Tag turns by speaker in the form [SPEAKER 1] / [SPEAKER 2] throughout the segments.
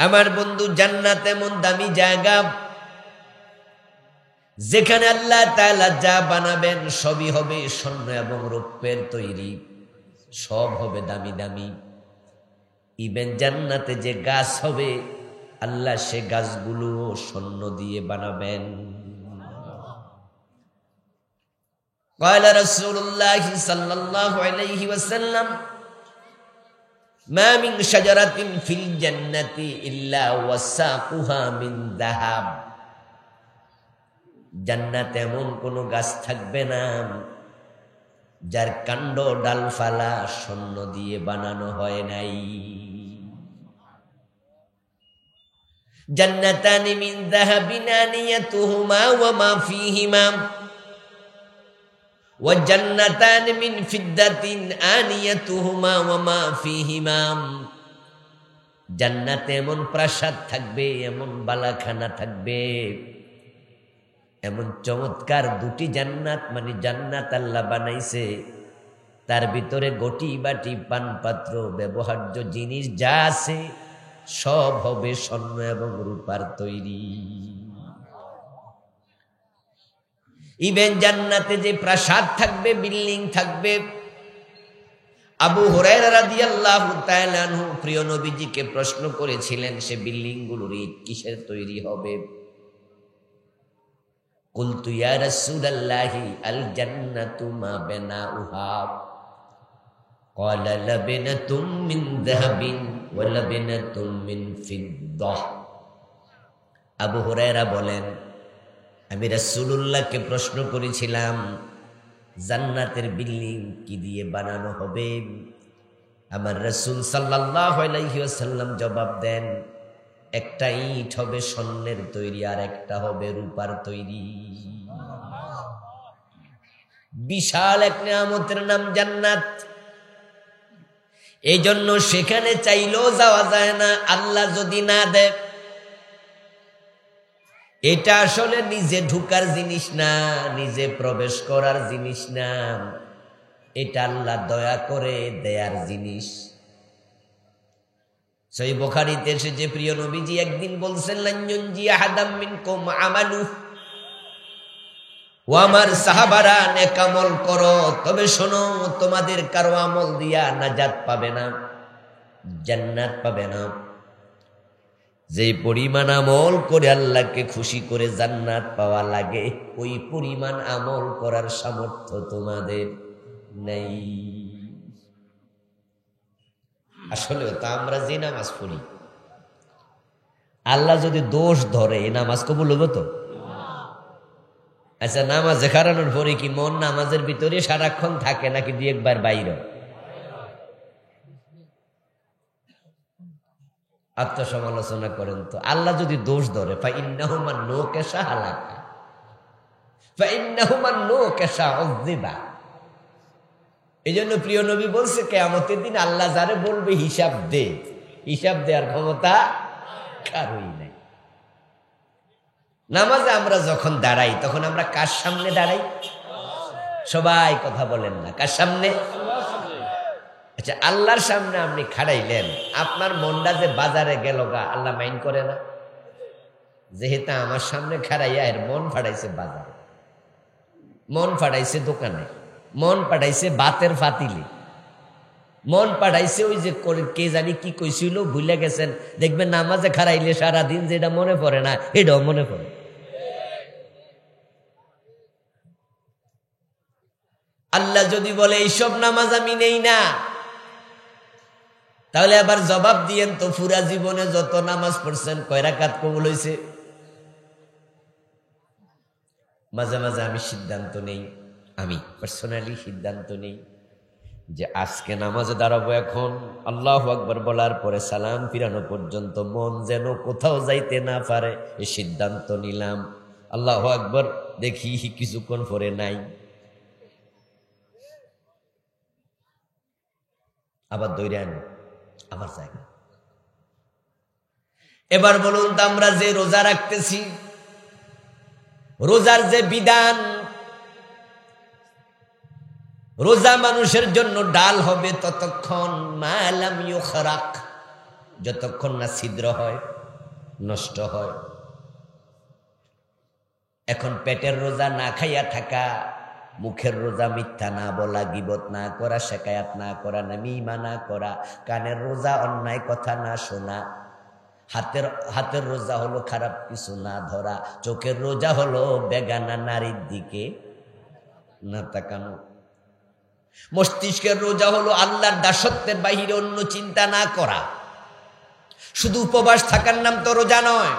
[SPEAKER 1] আমার বন্ধু, জান্নাত এমন দামি জায়গা যেখানে আল্লাহ তাআলা যা বানাবেন সবই হবে স্বর্ণ এবং রৌপ্যের তৈরি, সব হবে দামি দামি। ইভেন জান্নাতে যে গাছ হবে আল্লাহ সে গাছগুলো স্বর্ণ দিয়ে বানাবেন। قال رسول الله صلى الله عليه وسلم ما من شجرة في الجنة إلا وساقها من ذهب। জান্নাতে এমন কোন গাছ থাকবে না যার কাণ্ড ডালপালা স্বর্ণ দিয়ে বানানো হয় নাই। জান্নাতানি মিন যাহাবিন আনিয়াতুহুমা ওয়া মা ফীহিমা ওয়া জান্নাতানি মিন ফিদ্দাতিন আনিয়াতুহুমা ওয়া মা ফীহিমা। জান্নাতে এমন প্রাসাদ থাকবে, এমন বালাখানা থাকবে, এমন চমৎকার দুটি জান্নাত, মানে জান্নাত আল্লাহ বানাইছে, তার ভিতরে গটি বাটি পানপাত্র ব্যবহার্য জিনিস যা আছে সব হবে স্বর্ণ এবং রূপার তৈরি। ইভেন জান্নাতে যে প্রাসাদ থাকবে, বিল্ডিং থাকবে, আবু হুরায়রা রাদিয়াল্লাহু তাআলা আনহু প্রিয় নবীজিকে প্রশ্ন করেছিলেন সে বিল্ডিং গুলোর ইট কিসের তৈরি হবে? কুলতু ইয়া রাসূলাল্লাহি আল জান্নাতু মা বানাউহা ক্বালা লাবিনাতুম মিন যাহাবিন ওয়া লাবিনাতুম মিন ফিদ্দাহ। আবু হুরায়রা বলেন, আমি রাসূলুল্লাহকে প্রশ্ন করেছিলাম জান্নাতের বিল্ডিং কি দিয়ে বানানো হবে? আমার রাসূল সাল্লাল্লাহু আলাইহি ওয়াসাল্লাম জবাব দেন, একটা ইট হবে স্বর্ণের তৈরি আর একটা হবে রূপার তৈরি। বিশাল এক নিয়ামতের নাম জান্নাত। এই জন্য সেখানে চাইলেও যাওয়া যায় না আল্লাহ যদি না দেয়। এটা আসলে নিজে ঢুকার জিনিস না, নিজে প্রবেশ করার জিনিস না, এটা আল্লাহ দয়া করে দেয়ার জিনিস। সহিহ বুখারীতে এসেছে প্রিয় নবীজি একদিন বলছেন, লান ইউনজি আহাদাম মিনকুম আমালু, ও আমার সাহাবারা নেক আমল করো, তবে শোনো তোমাদের কারো আমল দিয়া নাজাত পাবে না, জান্নাত পাবে না। যে পরিমাণ আমল করে আল্লাহকে খুশি করে জান্নাত পাওয়া লাগে ওই পরিমাণ আমল করার সামর্থ্য তোমাদের নেই। আসলে তা আমরা যে নামাজ পড়ি, আল্লাহ যদি দোষ ধরে এই নামাজ কবুল হবে তো? আচ্ছা, নামাজে খারানোর পরে কি মন নামাজের ভিতরে সারাক্ষণ থাকে নাকি দুই একবার বাইরে? আত্মসমালোচনা করেন তো। আল্লাহ যদি দোষ ধরে, ফাইন্নাহু মান নুকাশা হালাকা, ফাইন্নাহু মান নুকাশা উযিবা। এই জন্য প্রিয় নবী বলছে কিয়ামতের দিন আল্লাহ যারে বলবে হিসাব দে, হিসাব দেওয়ার ক্ষমতা কারোই নাই। নামাজে আমরা যখন দাঁড়াই তখন আমরা কার সামনে দাঁড়াই? সবাই কথা বলেন না, কার সামনে? আচ্ছা, আল্লাহর সামনে আপনি খাড়াইলেন, আপনার মনটা যে বাজারে গেল গা, আল্লাহ মাইন্ড করে না? যেহেতু আমার সামনে খাড়াইয়া এর মন ফাটাইছে বাজারে, মন ফাটাইছে দোকানে, মন পাঠাইছে বাতের ফাতিলে, মন পাঠাইছে ওই যে কে জানি কি কইছিল ভুলে গেছেন। দেখবেন নামাজে খাড়াইলে সারাদিন যেটা মনে পড়ে না এটাও মনে পড়ে। আল্লাহ যদি বলে এইসব নামাজ আমি নেই না, তাহলে আবার জবাব দিয়েন তো, পুরা জীবনে যত নামাজ পড়ছেন কয় রাকাত কবুল হয়েছে? মাঝে মাঝে আমি সিদ্ধান্ত নেই, আমি পার্সোনালি সিদ্ধান্ত নেই যে আজকে নামাজে দাঁড়াবো, এখন আল্লাহু আকবার বলার পরে সালাম ফিরানো পর্যন্ত মন যেন কোথাও যাইতে না পারে, এই সিদ্ধান্ত নিলাম। আল্লাহু আকবার দেখি কিছুক্ষণ পরে নাই, আবার দৌড়ে আনি, আবার জায়গা। এবার বলুন তো, আমরা যে রোজা রাখতেছি, রোজার যে বিধান, রোজা মানুষের জন্য ডাল হবে ততক্ষণ, মা লাম ইউখরাক, যতক্ষণ না ছিদ্র হয়। নষ্ট হয়। এখন পেটের রোজা না খাইয়া থাকা, মুখের রোজা মিথ্যা না বলা, গীবত না করা, শেকায়াত না করা, নামিমা না করা, কানের রোজা অন্যায় কথা না শোনা, হাতের রোজা হলো খারাপ কিছু না ধরা, চোখের রোজা হলো বেগানা নারীর দিকে না তাকানো, মস্তিষ্কের রোজা হলো আল্লাহর দাসত্বের বাহিরে অন্য চিন্তা না করা। শুধু উপবাস থাকার নাম তো রোজা নয়।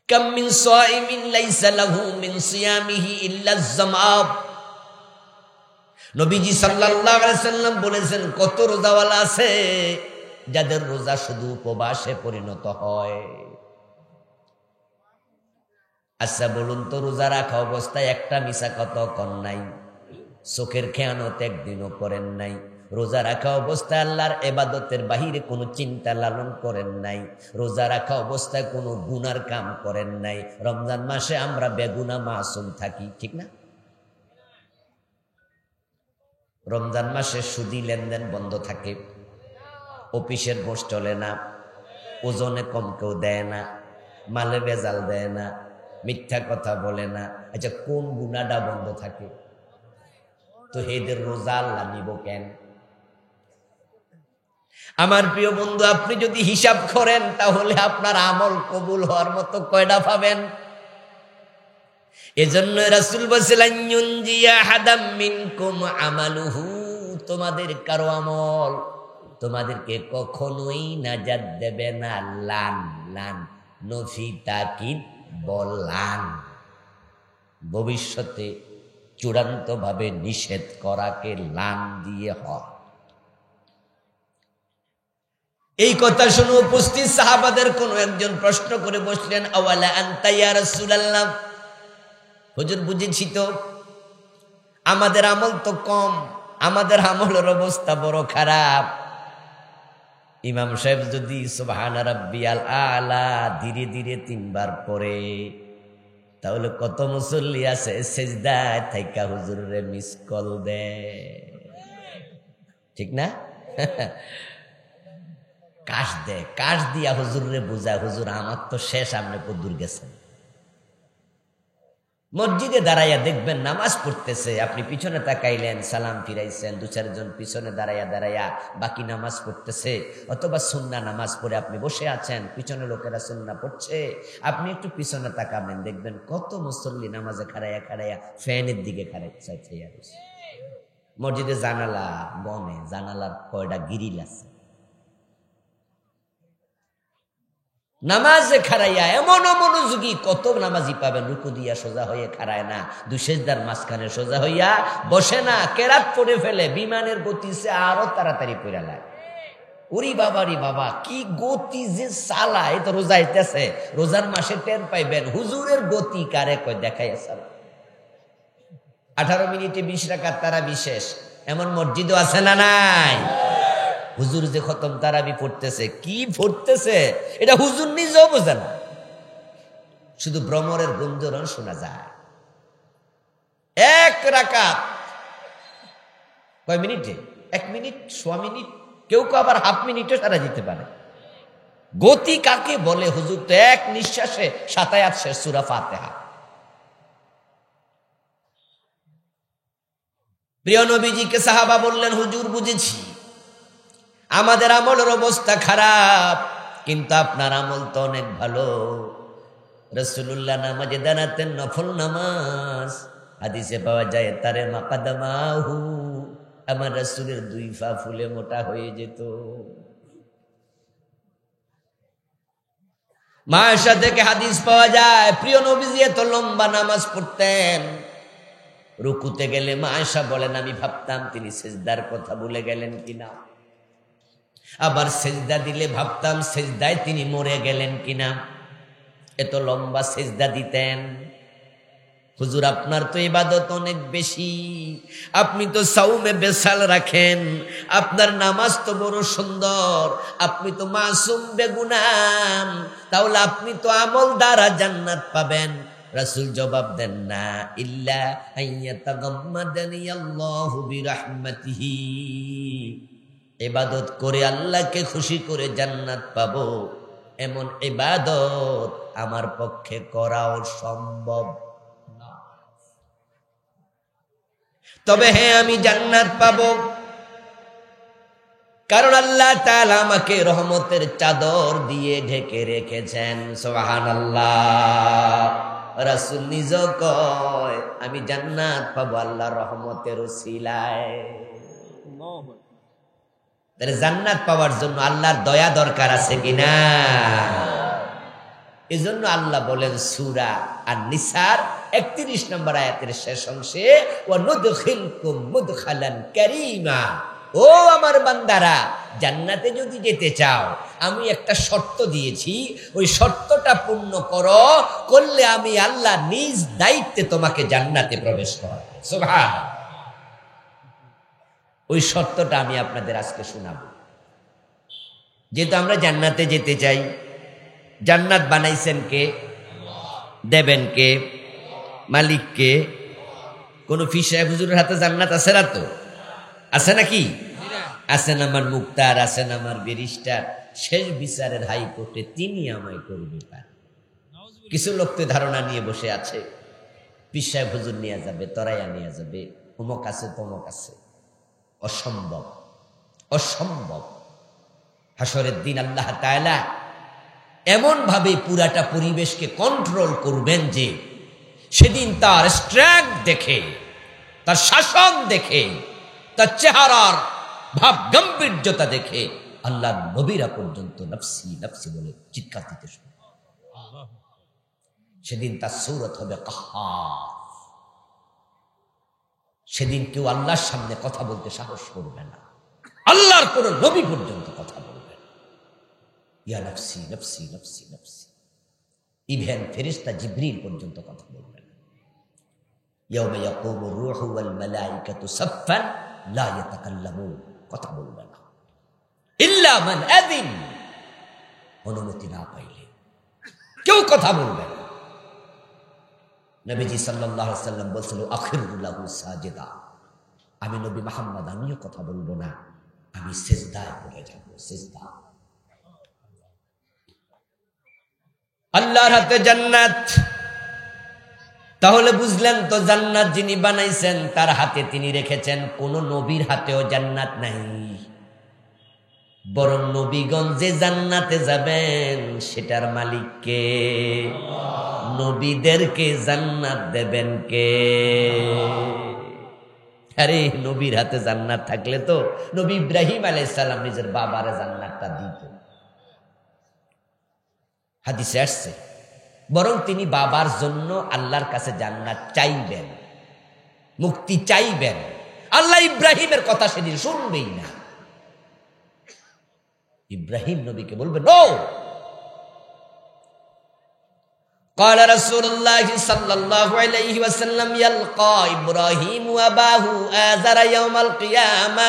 [SPEAKER 1] কাম মিন সাইমিন লাইসা লাহু মিন সিয়ামিহি ইল্লা যামাব। নবীজি সাল্লাল্লাহু আলাইহি সাল্লাম বলেছেন, কত রোজাওয়ালা আছে যাদের রোজা শুধু উপবাসে পরিণত হয়। আচ্ছা বলুন তো, রোজা রাখা অবস্থায় একটা মিছা কথা কন নাই, চোখের খেয়ানত একদিনও করেন নাই, রোজা রাখা অবস্থায় আল্লাহর ইবাদতের বাহিরে কোনো চিন্তা লালন করেন নাই, রোজা রাখা অবস্থায় কোনো গুনার কাম করেন নাই। রমজান মাসে আমরা বেগুনা মাসুম থাকি, ঠিক না? রমজান মাসে সুদি লেনদেন বন্ধ থাকে, অফিসের বস চলে না, ওজনে কম কেউ দেয় না, মালে বেজাল দেয় না, মিথ্যা কথা বলে না। আচ্ছা, কোন গুনাহটা বন্ধ থাকে? তো এদের রোজা আল্লাহ নিব কেন? আমার প্রিয় বন্ধু, আপনি যদি হিসাব করেন তাহলে আপনার আমল কবুল হওয়ার মতো কয়টা পাবেন? এজন্য রাসূল বলেছিলেন, ইউনজিয়া হাদাম মিনকুম আমালুহু, তোমাদের কারো আমল তোমাদেরকে কখনোই নাজাত দেবে না। লান লান নফি তাকিদ বলান, ভবিষ্যতে চূড়ান্ত ভাবে নিষেধ করাকে লান দিয়ে হয়। এই কথা শুনে উপস্থিত সাহাবাদের কোন একজন প্রশ্ন করে বসলেন, আওয়ালা আনতা ইয়া রাসূলুল্লাহ, হুজুর বুঝেছি তো, আমাদের আমল তো কম, আমাদের আমলের অবস্থা বড় খারাপ। ইমাম সাহেব যদি সুবহান রাব্বিয়াল আলা ধীরে ধীরে 3 বার পড়ে, তাহলে কত মুসল্লি আছে সেজদায় থাইকা হুজুরে মিস কল দেয়, ঠিক না? কাশ দেয়, কাশ দিয়া হুজুরে বুঝায়, হুজুর আমার তো শেষ, আপনি কদ্দুর গেছেন। মসজিদে দাঁড়াইয়া দেখবেন নামাজ পড়তেছে, আপনি পিছনে তাকাইলেন, সালাম ফিরাইছেন, 2-4 জন পিছনে দাঁড়াইয়া বাকি নামাজ পড়তেছে, অথবা সুন্নাহ নামাজ পড়ে আপনি বসে আছেন, পিছনে লোকেরা সুন্নাহ পড়ছে, আপনি একটু পিছনে তাকাবেন, দেখবেন কত মুসল্লি নামাজে খাড়াইয়া ফ্যানের দিকে খাড়াইয়া রয়েছে। মসজিদে জানালা বনে, জানালার কয়টা গিরিল আছে, নামাজে খাড়াইয়া এমন মনোযোগী কত নামাজি পাবেন, রুকু দিয়া সোজা হয়ে খাড়ায় না, 2 সেজদার মাঝখানে সোজা হইয়া বসে না, কেরাত পড়ে ফেলে, বিমানের গতি সে আরো তাড়াতাড়ি পড়া লাগে। ওরে বাবা রে বাবা, কি গতি যে চালা! এই তো রোজা আইতেছে, রোজার মাসে টের পাইবেন হুজুরের গতি কারে কয় দেখাইয়া চালা। 18 মিনিটে 20 রাকাত তারাবি শেষ, এমন মসজিদও আছে না নাই? হুজুর যে খতম তারাবি পড়তেছে, কি পড়তেছে এটা হুজুর নিজেও বোঝে না, শুধু ভ্রমরের গুঞ্জরণ শোনা যায়। 1 রাকাত কয় মিনিটে? 1 মিনিট, 1.5 মিনিট, কেউ আবার হাফ মিনিটও সারা দিতে পারে। গতি কাকে বলে? হুজুর তো 1 নিঃশ্বাসে 7 আয়াত শেষ সূরা ফাতিহা। প্রিয় নবীজিকে সাহাবা বললেন, হুজুর বুঝেছি আমাদের আমলের অবস্থা খারাপ, কিন্তু আপনার আমল তো অনেক ভালো। রাসূলুল্লাহ নামাজে দাঁড়াতেন, নফল নামাজ, হাদিসে পাওয়া যায় তারে মাকাদামাহু, আমার রাসূলের 2 পা ফুলে মোটা হয়ে যেত। মা আয়েশা থেকে হাদিস পাওয়া যায়, প্রিয় নবীজি এত লম্বা নামাজ পড়তেন, রুকুতে গেলে মা আয়েশা বলেন আমি ভাবতাম তিনি সিজদার কথা ভুলে গেলেন কিনা, আবার সেজদা দিলে ভাবতাম সেজদায় তিনি মরে গেলেন কিনা, এত লম্বা সেজদা দিতেন। হুজুর আপনার তো ইবাদত অনেক বেশি, আপনি তো সাওমে বেসাল রাখেন, আপনার নামাজ তো বড় সুন্দর, আপনি তো মাসুম বেগুনাহ, তাহলে আপনি তো আমল দ্বারা জান্নাত পাবেন। রাসূল জবাব দেন না, ইল্লা আইয়াতাগাম্মাদানি আল্লাহু বিরাহমাতিহি, ইবাদত করে আল্লাহকে খুশি করে জান্নাত পাবো, এমন ইবাদত আমার পক্ষে করাও সম্ভব না। তবে হ্যাঁ, আমি জান্নাত পাবো, কারণ আল্লাহ তাআলা আমাকে রহমতের চাদর দিয়ে ঢেকে রেখেছেন। সুবহানাল্লাহ। রাসূল নিজে কয় আমি জান্নাত পাবো আল্লাহর রহমতের উসিলায়। তাহলে জান্নাত পাওয়ার জন্য আল্লাহর দয়া দরকার আছে কিনা? এজন্য আল্লাহ বলেন সূরা আন-নিসার 31 নম্বর আয়াতের শেষ অংশে, ওয়া নুদখিলকুম মুদখালান কারীমা, ও আমার বান্দারা, জান্নাতে যদি যেতে চাও আমি একটা শর্ত দিয়েছি, ওই শর্তটা পূর্ণ করলে আমি আল্লাহ নিজ দায়িত্বে তোমাকে জান্নাতে প্রবেশ করাবো। সুবহানাল্লাহ। ওই শর্তটা আমি আপনাদের আজকে শোনাবো। যেহেতু আমরা জান্নাতে যেতে চাই, জান্নাত বানাইছেন কে? দেবেন কে? মালিক কে? কোন পীর সাহেব হুজুরের হাতে জান্নাত আছে না? তো আছে নাকি? আছেন আমার মুক্তার, আছেন আমার ব্যারিস্টার, শেষ বিচারের হাইকোর্টে তিনি আমায় করবে পার। কিছু লোক তো ধারণা নিয়ে বসে আছে, পীর সাহেব হুজুর নিয়ে যাবে, তরাইয়া নিয়ে যাবে, অমুক আছে তমক আছে। অসম্ভব, অসম্ভব। হাসরের দিন আল্লাহ তাআলা এমন ভাবে পুরাটা পরিবেশকে কন্ট্রোল করবেন যে সেদিন তার স্ট্রেংথ দেখে, তার শাসন দেখে, তার চেহারার ভাব গাম্ভীর্যতা দেখে আল্লাহর নবীরা পর্যন্ত নফসি নফসি বলে চিৎকার দিতে শুরু। সেদিন তার সূরত হবে কাহ্হার। সেদিন কেউ আল্লাহর সামনে কথা বলতে সাহস করবে না, আল্লাহর কোন নবী পর্যন্ত কথা বলবে না। ইয়া নফসি নফসি নফসি নফসি, ইভেন ফেরেশতা জিবরিল পর্যন্ত কথা বলবে না। ইয়াউমা ইয়াকুমুর রূহু ওয়াল মালাইকাতু সাফফান লা ইয়াতাকাল্লামুন, কথা বলবে না ইল্লা মান আযিন, অনুমতি না পাইলে কেউ কথা বলবে না। নবীজি সাল্লাল্লাহু আলাইহি ওয়াসাল্লাম বলছিল আখিরু লাহু সাজিদা, আমি নবী মুহাম্মদ আমিও কথা বলবো না, আমি সিজদায় পড়ে যাব। সিজদা। আল্লাহর হাতে জান্নাত, তাহলে বুঝলেন তো জান্নাত যিনি বানাইছেন তার হাতে তিনি রেখেছেন। কোন নবীর হাতেও জান্নাত নাই, বরং নবীগণ যে জান্নাতে যাবেন সেটার মালিক কে? নবীদেরকে জান্নাত দেবেন কে? আরে নবীর হাতে জান্নাত থাকলে তো নবী ইব্রাহিম আলাইহিস সালাম নিজের বাবারে জান্নাতটা দিত। হাদিসে আসছে, বরং তিনি বাবার জন্য আল্লাহর কাছে জান্নাত চাইবেন, মুক্তি চাইবেন। আল্লাহ ইব্রাহিমের কথা সেদিন শুনবেই না। ইব্রাহিম নবীকে বলবেন ও قال رسول الله صلى الله عليه وسلم يلقى إبراهيم أباه آزر يوم القيامة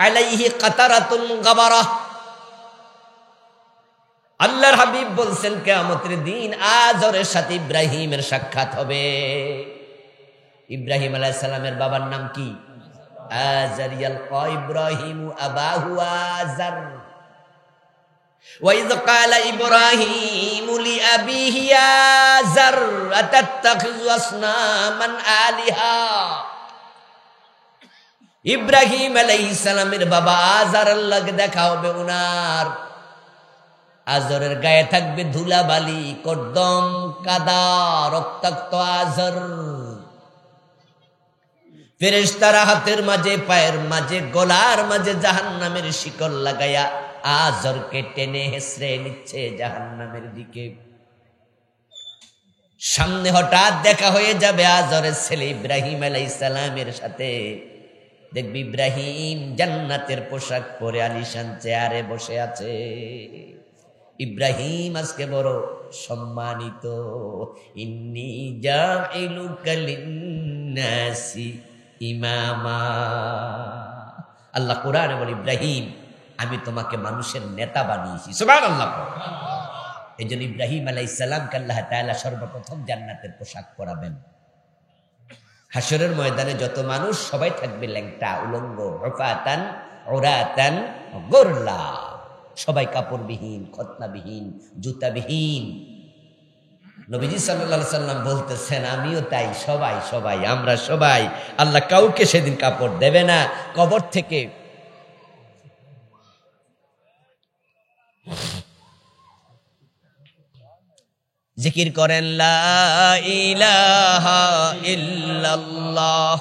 [SPEAKER 1] عليه قطرة غبرة। আল্লাহর হাবিব বলছেন কিয়ামতের দিন আজরের সাথে ইব্রাহিমের সাক্ষাৎ হবে। ইব্রাহিম আলাইহিস সালামের বাবার নাম কি? আজার। ইয়ালকা ইব্রাহিম আবাহু আজার। وَإِذْ قَالَ إِبْرَاهِيمُ لِأَبِيهِ آزَرَ أَتَتَّخِذُ أَصْنَامًا آلِهَةً। ইব্রাহিম আলাইহিস সালামের বাবা আজারের লগে দেখা হবে উনার। আজরের গায়ে থাকবে ধুলাবালি, কর্দম, কাদা, রক্তাক্ত আজর। ফেরেশতারা হাতের মাঝে, পায়ের মাঝে, গলার মাঝে জাহান্নামের শিকল লাগায়া আজরকে টেনে হেসড়ে নিচ্ছে জাহান্নামের দিকে। সামনে হঠাৎ দেখা হয়ে যাবে আজরের ছেলে ইব্রাহিম আলাইহিস সালামের সাথে। দেখবি ইব্রাহিম জান্নাতের পোশাক পরে আলিশান চেয়ারে বসে আছে। ইব্রাহিম আজকে বড় সম্মানিত। ইন্নী জাইলুকা লিন্নাসি ইমামা। আল্লাহ কোরআনে বলে ইব্রাহিম আমি তোমাকে মানুষের নেতা বানিয়েছি। সুবহানাল্লাহ। এই জন্য ইব্রাহিম আলাইহিস সালামকে আল্লাহ তাআলা সর্বপ্রথম জান্নাতের পোশাক পরাবেন। হাসরের ময়দানে যত মানুষ সবাই থাকবে ল্যাংটা, উলঙ্গ, হুফাতান উরাতান গুরলা, সবাই কাপড়বিহীন, খতনাবিহীন, জুতাবিহীন। নবীজি সাল্লাল্লাহু আলাইহি সাল্লাম বলতেছেন আমিও তাই, সবাই সবাই আমরা সবাই। আল্লাহ কাউকে সেদিন কাপড় দেবে না। কবর থেকে জিকির করেন লা ইলাহা ইল্লাল্লাহ,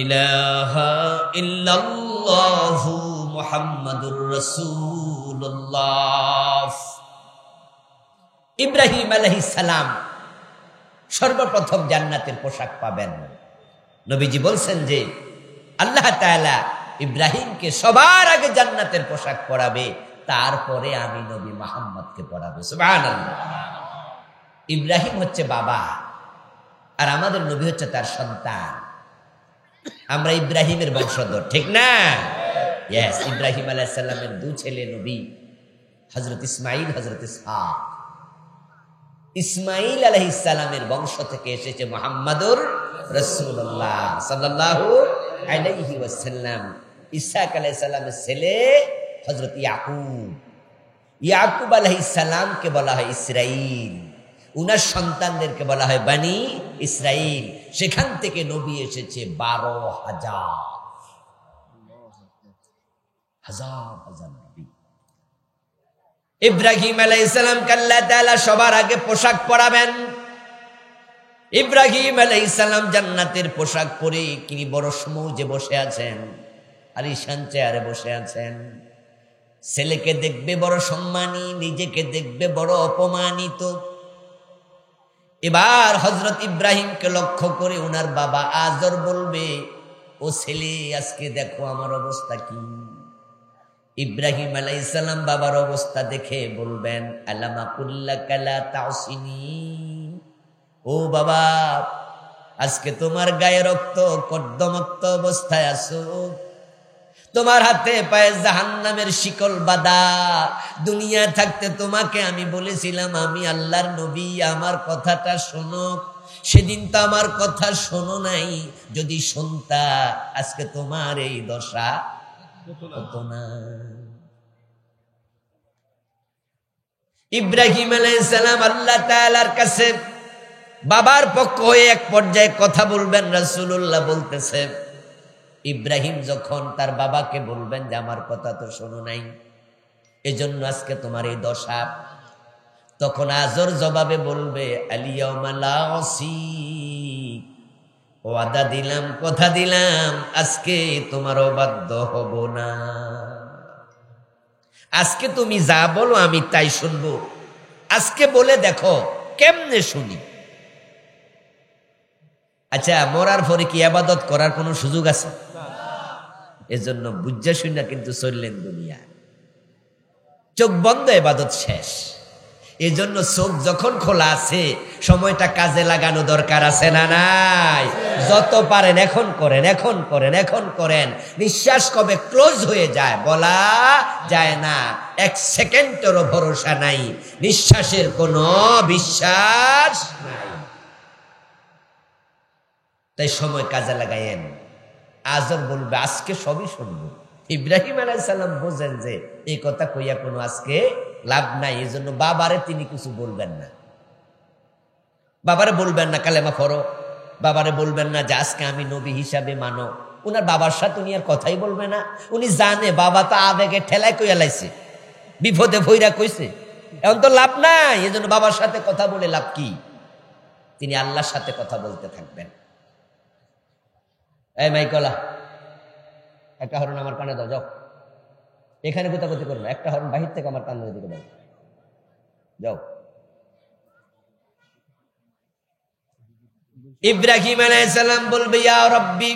[SPEAKER 1] ইলাহা ইল্লাল্লাহু মুহাম্মাদুর রাসূলুল্লাহ। ইব্রাহিম আলাইহিস সালাম সর্বপ্রথম জান্নাতের পোশাক পাবেন। নবীজি বলছেন যে আল্লাহ তাআলা ইব্রাহিমকে সবার আগে জান্নাতের পোশাক পরাবে, তারপরে আমি নবী মুহাম্মদকে পরাবে। সুবহানাল্লাহ। ইব্রাহিম হচ্ছে বাবা, আর আমাদের নবী হচ্ছে তার সন্তান। আমরা ইব্রাহিমের বংশধর, ঠিক না? ইয়েস। ইব্রাহিম আলাইহিস সালামের দুই ছেলে নবী, হযরত ইসমাঈল, হযরত ইসহাক। ইসমাঈল আলাইহিস সালামের বংশ থেকে এসেছে মুহাম্মাদুর রাসূলুল্লাহ সাল্লাল্লাহু আলাইহি ওয়াসাল্লাম। ইসহাক আলাইহিস সালামের ছেলে হযরত ইয়াকুব। ইয়াকুব আলাইহিস সালামকে বলা হয় ইসরাঈল, উনার সন্তানদেরকে বলা হয় বনি ইসরাঈল। সেখান থেকে নবী এসেছে 12,000 নবী। ইব্রাহিম আলাইহিস সালামকে আল্লাহ তাআলা সবার আগে পোশাক পরাবেন। ইব্রাহিম আলাইহিস সালাম জান্নাতের পোশাক পরে তিনি বড় সমুজে বসে আছেন, আলিশান চেয়ারে বসে আছেন। ছেলেকে দেখবে বড় সম্মানী, নিজেকে দেখবে বড় অপমানিত। এবার হযরত ইব্রাহিমকে লক্ষ্য করে উনার বাবা আজর বলবে, ও ছেলে আজকে দেখো আমার অবস্থা কি। ইব্রাহিম আলাইহিস সালাম বাবার অবস্থা দেখে বলবেন, আলামা কুল্লাকা লা তাসিনি, ও বাবা আজকে তোমার গায়ে রক্ত কর্দমাক্ত অবস্থায় আছো, তোমার হাতে পায়ে জাহান্নামের শিকল বাঁধা। দুনিয়া থাকতে তোমাকে আমি বলেছিলাম আমি আল্লাহর নবী, আমার কথাটা শোনো। সেদিন তো আমার কথা শোনো নাই, যদি শুনতা আজকে তোমার এই দশা হতো না। ইব্রাহিম আলাইহিস সালাম আল্লাহ তাআলার কাছে বাবার পক্ষ হয়ে এক পর্যায়ে কথা বলবেন। রাসূলুল্লাহ বলতেছে, ইব্রাহিম যখন তার বাবাকে বলবেন যে আমার কথা তো শোনো নাই, এজন্য আজকে তোমার এই দশা, তখন আজর জবাবে বলবে, আলিয়াউমা লা আসি, ওয়াদা দিলাম, কথা দিলাম, আজকে তোমার অবাধ্য হব না। আজকে তুমি যা বলো আমি তাই শুনবো। আজকে বলে দেখো কেমনে শুনি। আচ্ছা, মরার পরে কি ইবাদত করার কোনো সুযোগ আছে? এজন্য বুঝা শুনা কিন্তু চললেন দুনিয়া, চোখ বন্ধ ইবাদত শেষ। এজন্য চোখ যখন খোলা আছে সময়টা কাজে লাগানো দরকার আছে না নাই? যত পারেন এখন করেন, এখন করেন, এখন করেন। নিঃশ্বাস কবে ক্লোজ হয়ে যায় বলা যায় না, এক সেকেন্ডেরও ভরসা নাই, নিঃশ্বাসের কোনো বিশ্বাস নাই। তাই সময় কাজে লাগাইয়েন। আজর বলবে আজকে সবই শুনবো। ইব্রাহিম আলাইহিস সালাম বোঝেন যে এই কথা কইয়া কোনো আজকে লাভ নাই, এজন্য বাবারে তিনি কিছু বলবেন না। বাবারে বলবেন না কালেমা পড়ো, বাবারে বলবেন না যে আজকে আমি নবী হিসাবে মানো। উনার বাবার সাথে উনি আর কথাই বলবে না। উনি জানে বাবা তো আবেগে ঠেলায় কইয়া লাইছে, বিপদে ভইরা কইছে, এখন তো লাভ নাই। এজন্য বাবার সাথে কথা বলে লাভ কি? তিনি আল্লাহর সাথে কথা বলতে থাকবেন। এই মাইকলা, একটা হরণ আমার কানে দাও, যাও। এখানে গোতাগতি করবে, একটা হরণ বাহির থেকে আমার কানের দিকে দাও, যাও। ইব্রাহিম আলাইহিস সালাম বলবে, ইয়া রাব্বি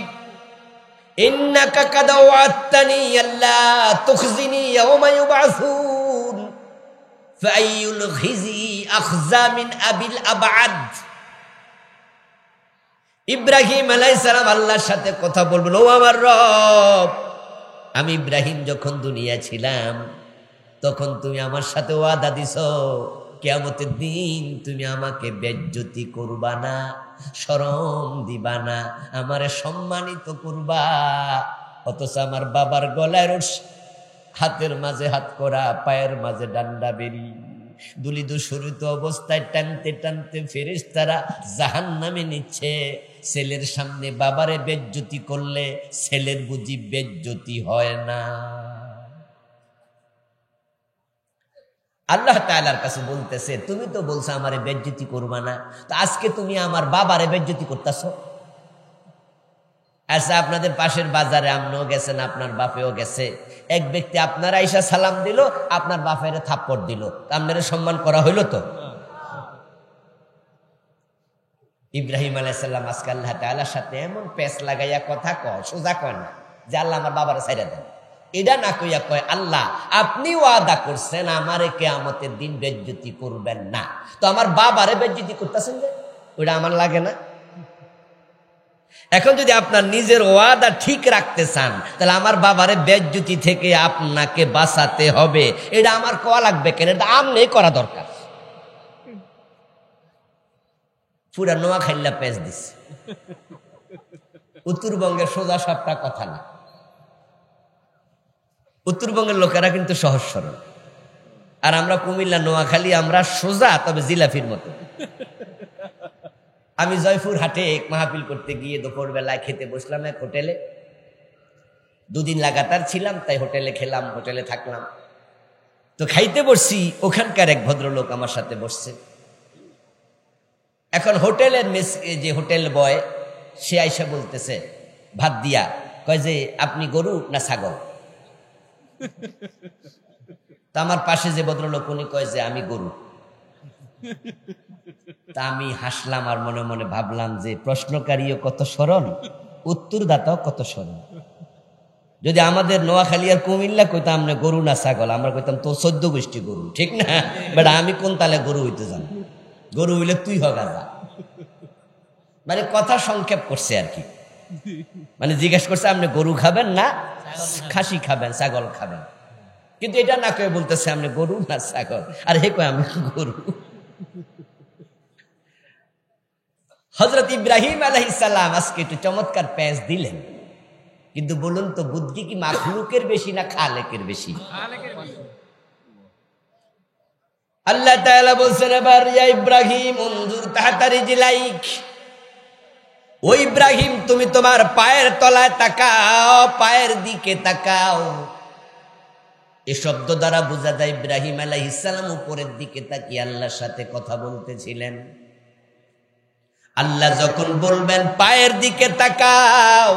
[SPEAKER 1] ইন্নাকা কাদ ওয়া'আদতানি আল্লা তুখজিনি ইয়াওমা ইউবআসুন ফাআইয়ুল খিজি আখজা মিন আবিল আবআদ। ইব্রাহিম আলাইহিস সালাম আল্লাহর সাথে কথা বলবেন, ও আমার রব, আমি ইব্রাহিম যখন দুনিয়া ছিলাম তখন তুমি আমার সাথে ওয়াদা দিছো কিয়ামতের দিন তুমি আমাকে বেজ্জতি করবা না, শরম দিবা না, আমারে সম্মানিত করবা। অথচ আমার বাবার গলায় রশি, হাতের মাঝে হাত করা, পায়ের মাঝে ডান্ডা বেরি, দুলিদুশরিত অবস্থায় টানতে টানতে ফেরেশতারা জাহান্নামে নিচ্ছে। ছেলের সামনে বাবারে বেজ্জতি করলে ছেলের বুঝি বেজ্জতি হয় না? আল্লাহ তাআলার কাছে বলতেছে, তুমি তো বলছো আমারে বেজ্জতি করবা না, তো আজকে তুমি আমার বাবারে বেজ্জতি করতেছো। আচ্ছা, আপনাদের পাশের বাজারে আপনিও গেছেন, আপনার বাপেও গেছে, এক ব্যক্তি আপনার আইসা সালাম দিল, আপনার বাপের থাপ্পড় দিল, আপনার সম্মান করা হইল তো? ইব্রাহিম আলাইহিস সালাম আজকে আল্লাহ তাআলার সাথে এমন পেঁচ লাগাইয়া কথা কয়, সোজা কয় না যে আল্লাহ আমার বাবারে ছাইড়া দেন, এটা না কইয়া কয় আল্লাহ আপনি ওয়াদা করছেন আমারে কিয়ামতের দিন বেজ্জতি করবেন না, তো আমার বাবারে বেজ্জতি করতেছেন যে, ওটা আমার লাগে না? এখন যদি আপনার নিজের ওয়াদা ঠিক রাখতে চান, তাহলে আমার বাবারে বেজ্জতি থেকে আপনাকে বাঁচাতে হবে। এটা আমার কোয়া লাগবে কেন? এটা আমনে করা দরকার। পুরা নোয়াখাইল্লা পেঁচ দিস, উত্তরবঙ্গের সোজা সাপটা কথা না। উত্তরবঙ্গের লোকেরা কিন্তু সহজ সরল, আর আমরা কুমিল্লা নোয়াখালী আমরা সোজা, তবে জিলাফির মতো। আমি জয়পুর হাটে এক মাহফিল করতে গিয়ে দুপুর বেলায় খেতে বসলাম এক হোটেলে। দুদিন লাগাতার ছিলাম, তাই হোটেলে খেলাম, হোটেলে থাকলাম। তো খাইতে বসছি, ওখানকার এক ভদ্রলোক আমার সাথে বসছে। এখন হোটেলের যে হোটেল বয়, সে আইসা বলতেছে ভাত দিয়া, কয় যে আপনি গরু না ছাগল? তা আমার পাশে যে ভদ্রলোক উনি কয় যে আমি গরু। তা আমি হাসলাম আর মনে মনে ভাবলাম যে প্রশ্নকারীও কত সরল, উত্তরদাতাও কত সরল। যদি আমাদের নোয়াখালী আর কুমিল্লা কইতাম না গরু না ছাগল, আমরা কইতাম তো 14 গোষ্ঠী গরু, ঠিক না? বেটা আমি কোন তালে গরু হইতে জানি? গরু হইলে তুই হগা যা। মানে কথা সংক্ষেপ করছে আর কি, মানে জিজ্ঞেস করছে আপনি গরু খাবেন না খাসি খাবেন, ছাগল খাবেন, কিন্তু এটা না কয়ে বলতেছে আপনি গরু না ছাগল, আর হে কয় আমি গরু। হযরত ইব্রাহিম আলাইহিস সালাম আজকে একটু চমৎকার পেঁচ দিলেন, কিন্তু বলুন তো বুদ্ধি কি মাখলুকের বেশি না খালেকের বেশি? আল্লাহ তাআলা বলছেন এবার, ইয়া ইব্রাহিম উনজুর তাহতা রিজলাইক, ও ইব্রাহিম তুমি তোমার পায়ের তলায় তাকাও, পায়ের দিকে তাকাও। এই শব্দ দ্বারা বোঝা যায় ইব্রাহিম আলাইহিস সালাম উপরের দিকে তাকিয়ে আল্লাহর সাথে কথা বলতেছিলেন। আল্লাহ যখন বলবেন পায়ের দিকে তাকাও,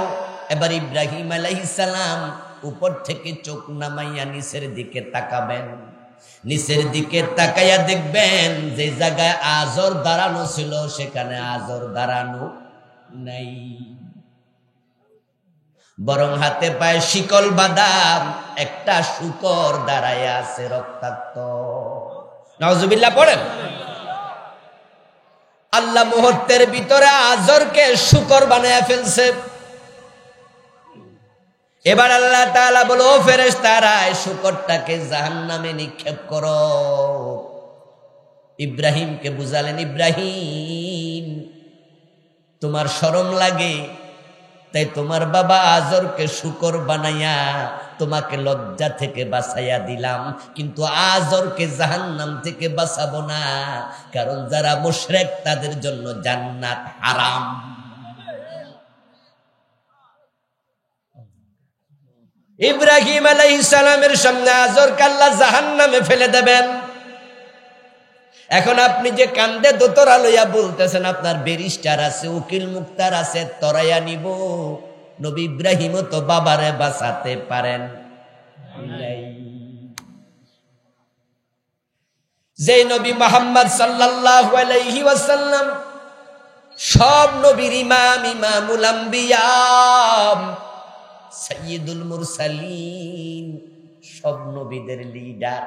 [SPEAKER 1] এবার ইব্রাহিম আলাইহিস সালাম উপর থেকে চোখ নামাইয়া নিচের দিকে তাকাবেন। নিচের দিকে তাকাইয়া দেখবেন যে জায়গায় আজর দাঁড়ানো ছিল সেখানে আজর দাঁড়ানো নাই, বরং হাতে পায়ে শিকল বাদাম একটা শূকর দাঁড়ায় আছে রক্তাক্ত। নাউজুবিল্লাহ পড়েন। আল্লাহ মুহূর্তের ভিতরে আজরকে শূকর বানায়া ফেলছে। এবার আল্লাহ তাআলা বলো, ও ফেরেশতারা এই শূকরটাকে জাহান্নামে নিক্ষেপ করো। ইব্রাহিমকে বুঝালেন, ইব্রাহিম তোমার শরম লাগে, তাই তোমার বাবা আজরকে শূকর বানাইয়া তোমাকে লজ্জা থেকে বাঁচাইয়া দিলাম, কিন্তু আজরকে জাহান্নাম থেকে বাঁচাবো না, কারণ যারা মুশরিক তাদের জন্য জান্নাত হারাম। ইব্রাহিম আলাইহিস সালামের সামনে আজরকে আল্লাহ জাহান্নামে ফেলে দেবেন। এখন আপনি যে কান্দে দোতরা লইয়া বলতেছেন আপনার ব্যারিস্টার আছে, উকিল মুক্তার আছে, তরাইয়া নিব, নবী ইব্রাহিমও তো বাবারে বাঁচাতে পারেন নাই। যে নবী মুহাম্মদ সাল্লাল্লাহু আলাইহি ওয়াসাল্লাম সব নবীর ইমাম, ইমামুল আম্বিয়া, সাইয়্যিদুল মুরসালিন, সব নবীদের লিডার,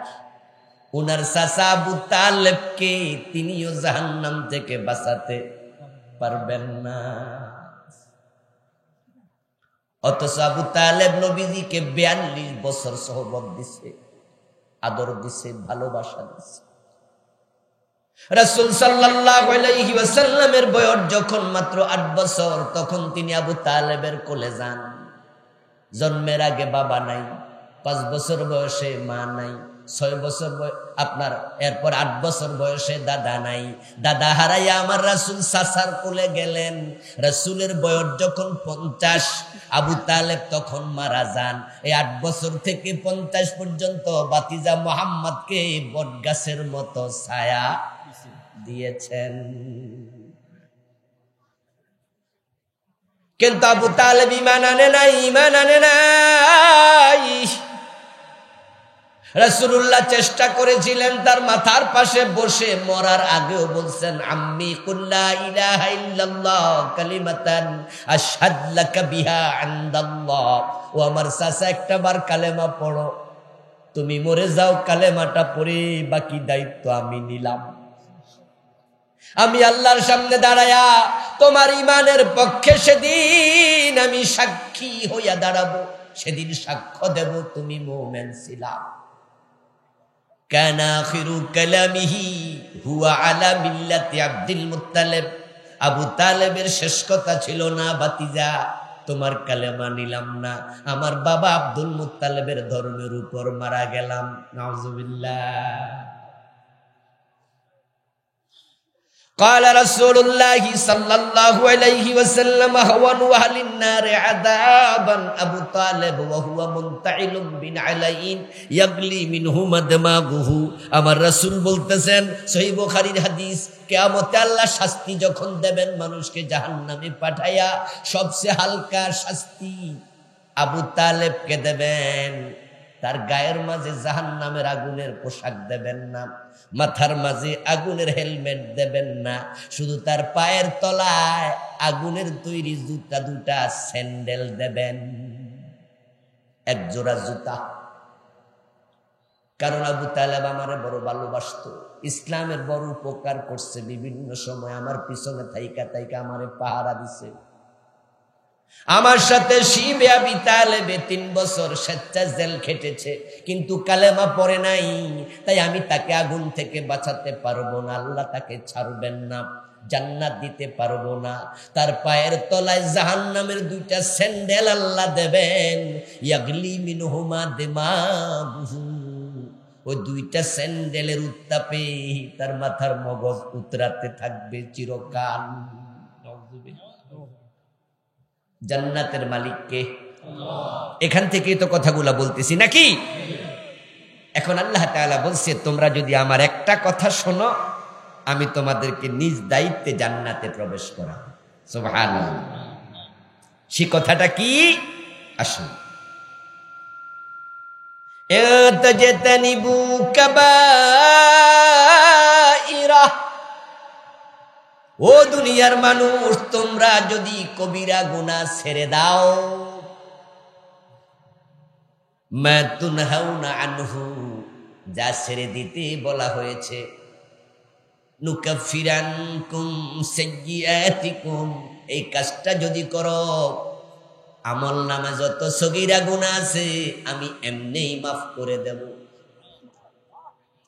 [SPEAKER 1] উনার চাচা আবু তালেবকে তিনিও জাহান্নাম থেকে বাঁচাতে পারবেন না। অথচ আবু তালেব নবীজিকে 42 বছর সোহবত দিছে, আদর দিছে, ভালোবাসা দিছে। রাসূল সাল্লাল্লাহু আলাইহি ওয়াসাল্লামের বয়স যখন মাত্র 8 বছর, তখন তিনি আবু তালেবের কোলে যান। জন্মের আগে বাবা নাই, 5 বছর বয়সে মা নাই, 6 বছর আপনার এরপর 8 বছর বয়সে দাদা নাই। দাদা হারাইয়া আমার রাসূল চাচার কোলে গেলেন। রাসূলের বয়স যখন 50, আবু তালেব তখন মারা যান। এই 8 বছর থেকে 50 পর্যন্ত ভাতিজা মুহাম্মদকে বটগাছের মতো ছায়া দিয়েছেন। কিন্তু আবু তালেব ঈমান আনে নাই। রাসূলুল্লাহ চেষ্টা করেছিলেন তার মাথার পাশে বসে, মরার আগেও বলছেন, আম্মি কুল লা ইলাহা ইল্লাল্লাহ কালিমাতান আশহাদ লাকা বিহা ইনদাল্লাহ। ও আমার চাচা, একটাবার কালেমা পড়ো, তুমি মরে যাও, কালেমাটা পড়ে বাকি দায়িত্ব আমি নিলাম। আমি আল্লাহর সামনে দাঁড়ায়া তোমার ইমানের পক্ষে সেদিন আমি সাক্ষী হইয়া দাঁড়াবো, সেদিন সাক্ষ্য দেব তুমি মুমিন ছিলা। কানা আখিরু কালামিহি হুয়া আলা মিল্লাতি আব্দুল মুত্তালিব। আবু তালেবের শেষ কথা ছিল, না ভাতিজা, তোমার কালেমা নিলাম না, আমার বাবা আব্দুল মুত্তালিবের ধর্মের উপর মারা গেলাম। নাউজুবিল্লাহ। قال رسول الله صلى الله عليه وسلم هون أهل النار عذابا أبو طالب وهو منتعل بنعلين يغلي منهما دماغه। আমার রাসূল বলতেছেন, সহিহ বুখারীর হাদিস, কিয়ামতে আল্লাহ শাস্তি যখন দেবেন মানুষকে জাহান্নামে পাঠায়া, সবচেয়ে হালকা শাস্তি আবু তালেবকে দেবেন। তার গায়ের মাঝে জাহান্নামের আগুনের পোশাক দেবেন না, মাথার মাঝে আগুনের হেলমেট দেবেন না, শুধু তার পায়ের তলায় আগুনের তৈরি জুতা দুটা স্যান্ডেল দেবেন, এক জোড়া জুতা। কারণ আবু তালেব আমারে বড় ভালোবাসতো, ইসলামের বড় উপকার করছে, বিভিন্ন সময় আমার পিছনে থাইকা আমারে পাহারা দিছে। আমার সাথে শিবে আবি তালেবে 3 বছর স্বেচ্ছা জেল খেটেছে, কিন্তু কালেমা পড়ে নাই। তাই আমি তাকে আগুন থেকে বাঁচাতে পারবো না, আল্লাহ তাকে ছাড়বেন না, জান্নাত দিতে পারবো না। তার পায়ের তলায় জাহান্নামের 2টা স্যান্ডেল আল্লাহ দেবেন, ইয়াগলি মিনহুমা দিমাগুহু। ওই 2টা স্যান্ডেলের উত্তাপে তার মাথার মগজ উতরাতে থাকবে চিরকাল। জান্নাতের মালিক কে? এখান থেকেই তো কথাগুলা বলতেছি নাকি? এখন আল্লাহ তাআলা বলছে, তোমরা যদি আমার একটা কথা শোনো, আমি তোমাদেরকে নিজ দায়িত্বে জান্নাতে প্রবেশ করাবো। সুবহানাল্লাহ। সেই কথাটা কি? আসুন, ইতাজতানিবু কাবাইরা। ও দুনিয়ার মানুষ, তোমরা যদি কবিরা গুনাহ ছেড়ে দাও, মা তুনহাউনা আনহু, যা ছেড়ে দিতে বলা হয়েছে, নুকাফিরানকুম সাইয়্যাতিকুম, এই কাজটা যদি করো, আমল নামে যত সগীরা গুনাহ আছে আমি এমনিই মাফ করে দেব।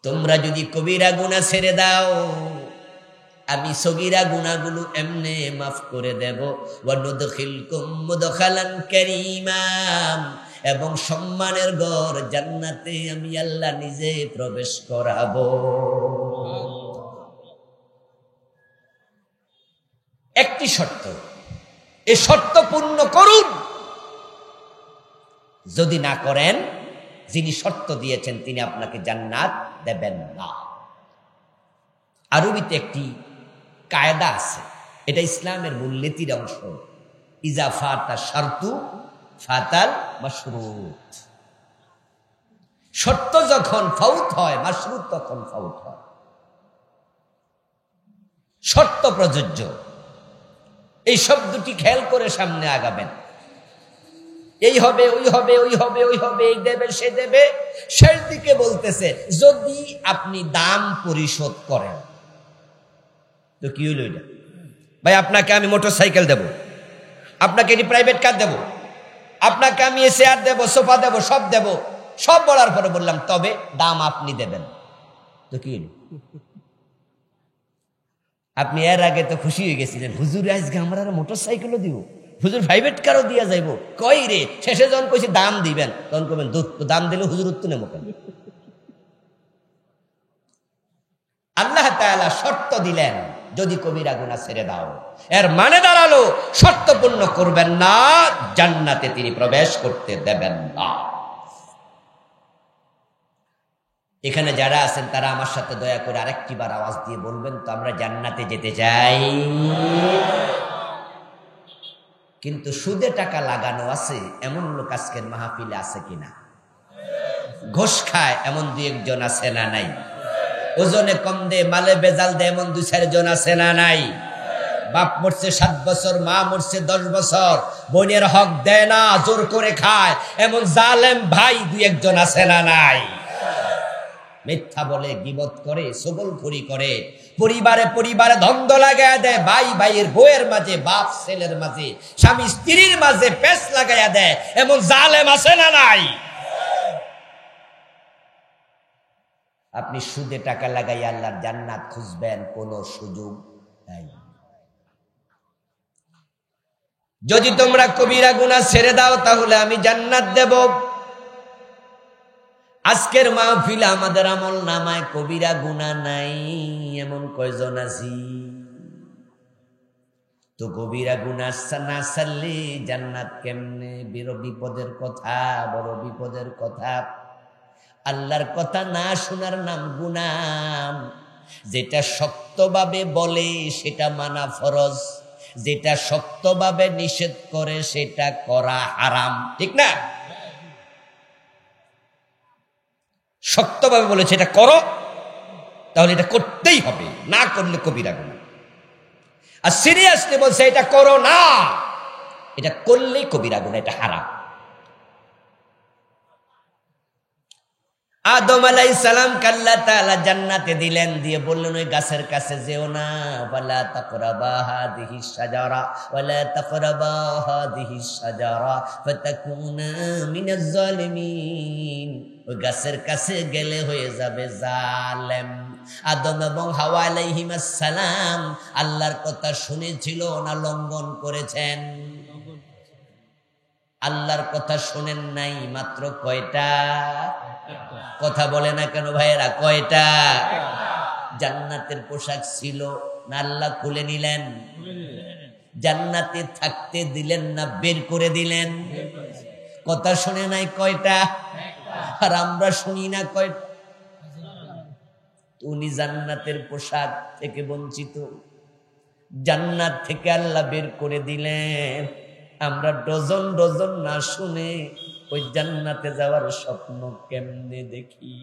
[SPEAKER 1] তোমরা যদি কবিরা গুনাহ ছেড়ে দাও, আমি সগীরা গুনাহগুলো এমনি মাফ করে দেব। ওয়া নুদখিলকুম মুদখালান কারীমা, এবং সম্মানের ঘর জান্নাতে আমি আল্লাহ নিজে প্রবেশ করাবো। একটি শর্ত, এই শর্ত পূর্ণ করুন। যদি না করেন, যিনি শর্ত দিয়েছেন তিনি আপনাকে জান্নাত দেবেন না। আরবিতে একটি কায়দা আছে, এটা ইসলামের মূলনীতির অংশ। ইজা ফাতা শারতু ফাতাল মাশরুত। শর্ত যখন ফাউত হয়, মাশরুত তখন ফাউত হয়। শর্ত প্রযোজ্য। এই শব্দটি খেয়াল করে সামনে আগাবেন। এই হবে, ওই হবে, ওই হবে, ওই হবে, এই দেবে, সে দেবে। শেষ দিকে বলতেছে, যদি আপনি দাম পরিশোধ করেন। তো কি হইল এটা? ভাই, আপনাকে আমি মোটরসাইকেল দেব, আপনাকে এটি প্রাইভেট কার দেব, আপনাকে আমি চেয়ার দেব, সোফা দেব, সব দেব। সব বলার পরে বললাম, তবে দাম আপনি দেবেন। তো কি হইল? আপনি এর আগে তো খুশি হয়ে গেছিলেন, হুজুর আজকে আমরা মোটর সাইকেলও দিব, হুজুর প্রাইভেট কারও দিয়া যাইব। কই রে, শেষে যখন কইছি দাম দিবেন, তখন কবেন দুধ দাম দিলে হুজুর উত্তর নেব কেন? আল্লাহ তাআলা শর্ত দিলেন, যদি কবিরা গুনাহ ছেড়ে দাও, এর মানে দাঁড়ালো শর্ত পূর্ণ করবেন না, জান্নাতে তিনি প্রবেশ করতে দেবেন না। এখানে যারা আছেন তারা আমার সাথে দয়া করে আরেকটি বার আওয়াজ দিয়ে বলবেন তো, আমরা জান্নাতে যেতে চাই। কিন্তু সুদে টাকা লাগানো আছে এমন লোক আজকের মাহফিলে আছে কিনা? ঘুষ খায় এমন দুই একজন আছে না নাই? ওজনে কম দে, মালে বেজাল দে এমন 2-4 জন আছে না নাই? বাপ মরছে 7 বছর, মা মরছে 10 বছর, বোনের হক দেয় না, জোর করে খায় এমন জালেম ভাই 2-1 জন আছে না নাই? মিথ্যা বলে, গীবত করে, সগলখড়ি করে, পরিবারে দ্বন্দ্ব লাগায়া দেয়, ভাই ভাইয়ের বউয়ের মাঝে, বাপ ছেলের মাঝে, স্বামী স্ত্রীর মাঝে পেঁচ লাগায়া দেয় এমন জালেম আছে না নাই? আপনি সুদে টাকা লাগাই আল্লাহর জান্নাত খুঁজবেন, কোন সুযোগ নাই। যদি তোমরা কবিরা গুনাহ ছেড়ে দাও তাহলে আমি জান্নাত দেব। আজকের মাহফিলে আমাদের আমল নামায় কবিরা গুনাহ নাই এমন কয়জন আছি? তো কবিরা গুনাহ না ছাড়লে জান্নাত কেমনে? বিপদের কথা, বড় বিপদের কথা। আল্লাহর কথা না শোনার নাম গুনাহ। যেটা শক্তভাবে বলে সেটা মানা ফরজ, যেটা শক্তভাবে নিষেধ করে সেটা করা হারাম, ঠিক না? শক্তভাবে বলেছে এটা করো, তাহলে এটা করতেই হবে, না করলে কবিরা গুনাহ। আর সিরিয়াসলি বলছে এটা করো না, এটা করলেই কবিরা গুনাহ, এটা হারাম। আদম আলাইহিস সালাম আল্লাহ তাআলা জান্নাতে দিলেন, দিয়ে বললেন ওই গাছের কাছে যেও না, ওয়ালা তাকরাবা হাদিহিস শাজারা ওয়ালা তাকরাবা হাদিহিস শাজারা ফাতাকুনা মিনাজ জালিমিন। ওই গাছের কাছে গেলে হয়ে যাবে জালেম। আদম এবং হাওয়া আলাইহিস সালাম আল্লাহর কথা শুনেছিল না লঙ্ঘন করেছেন? আল্লাহর কথা শুনেন নাই মাত্র কয়টা? কথা বলে না কেন ভাইয়েরা? কয়টা? জান্নাতের পোশাক ছিল না আল্লাহ খুলে নিলেন? জান্নাতে থাকতে দিলেন না বের করে দিলেন? কথা শুনে নাই কয়টা? আর আমরা শুনি না কয়টা? উনি জান্নাতের পোশাক থেকে বঞ্চিত, জান্নাত থেকে আল্লাহ বের করে দিলেন। আমরা ডজন ডজন না শুনে ওই জান্নাতে যাওয়ার স্বপ্ন কেমনে দেখি?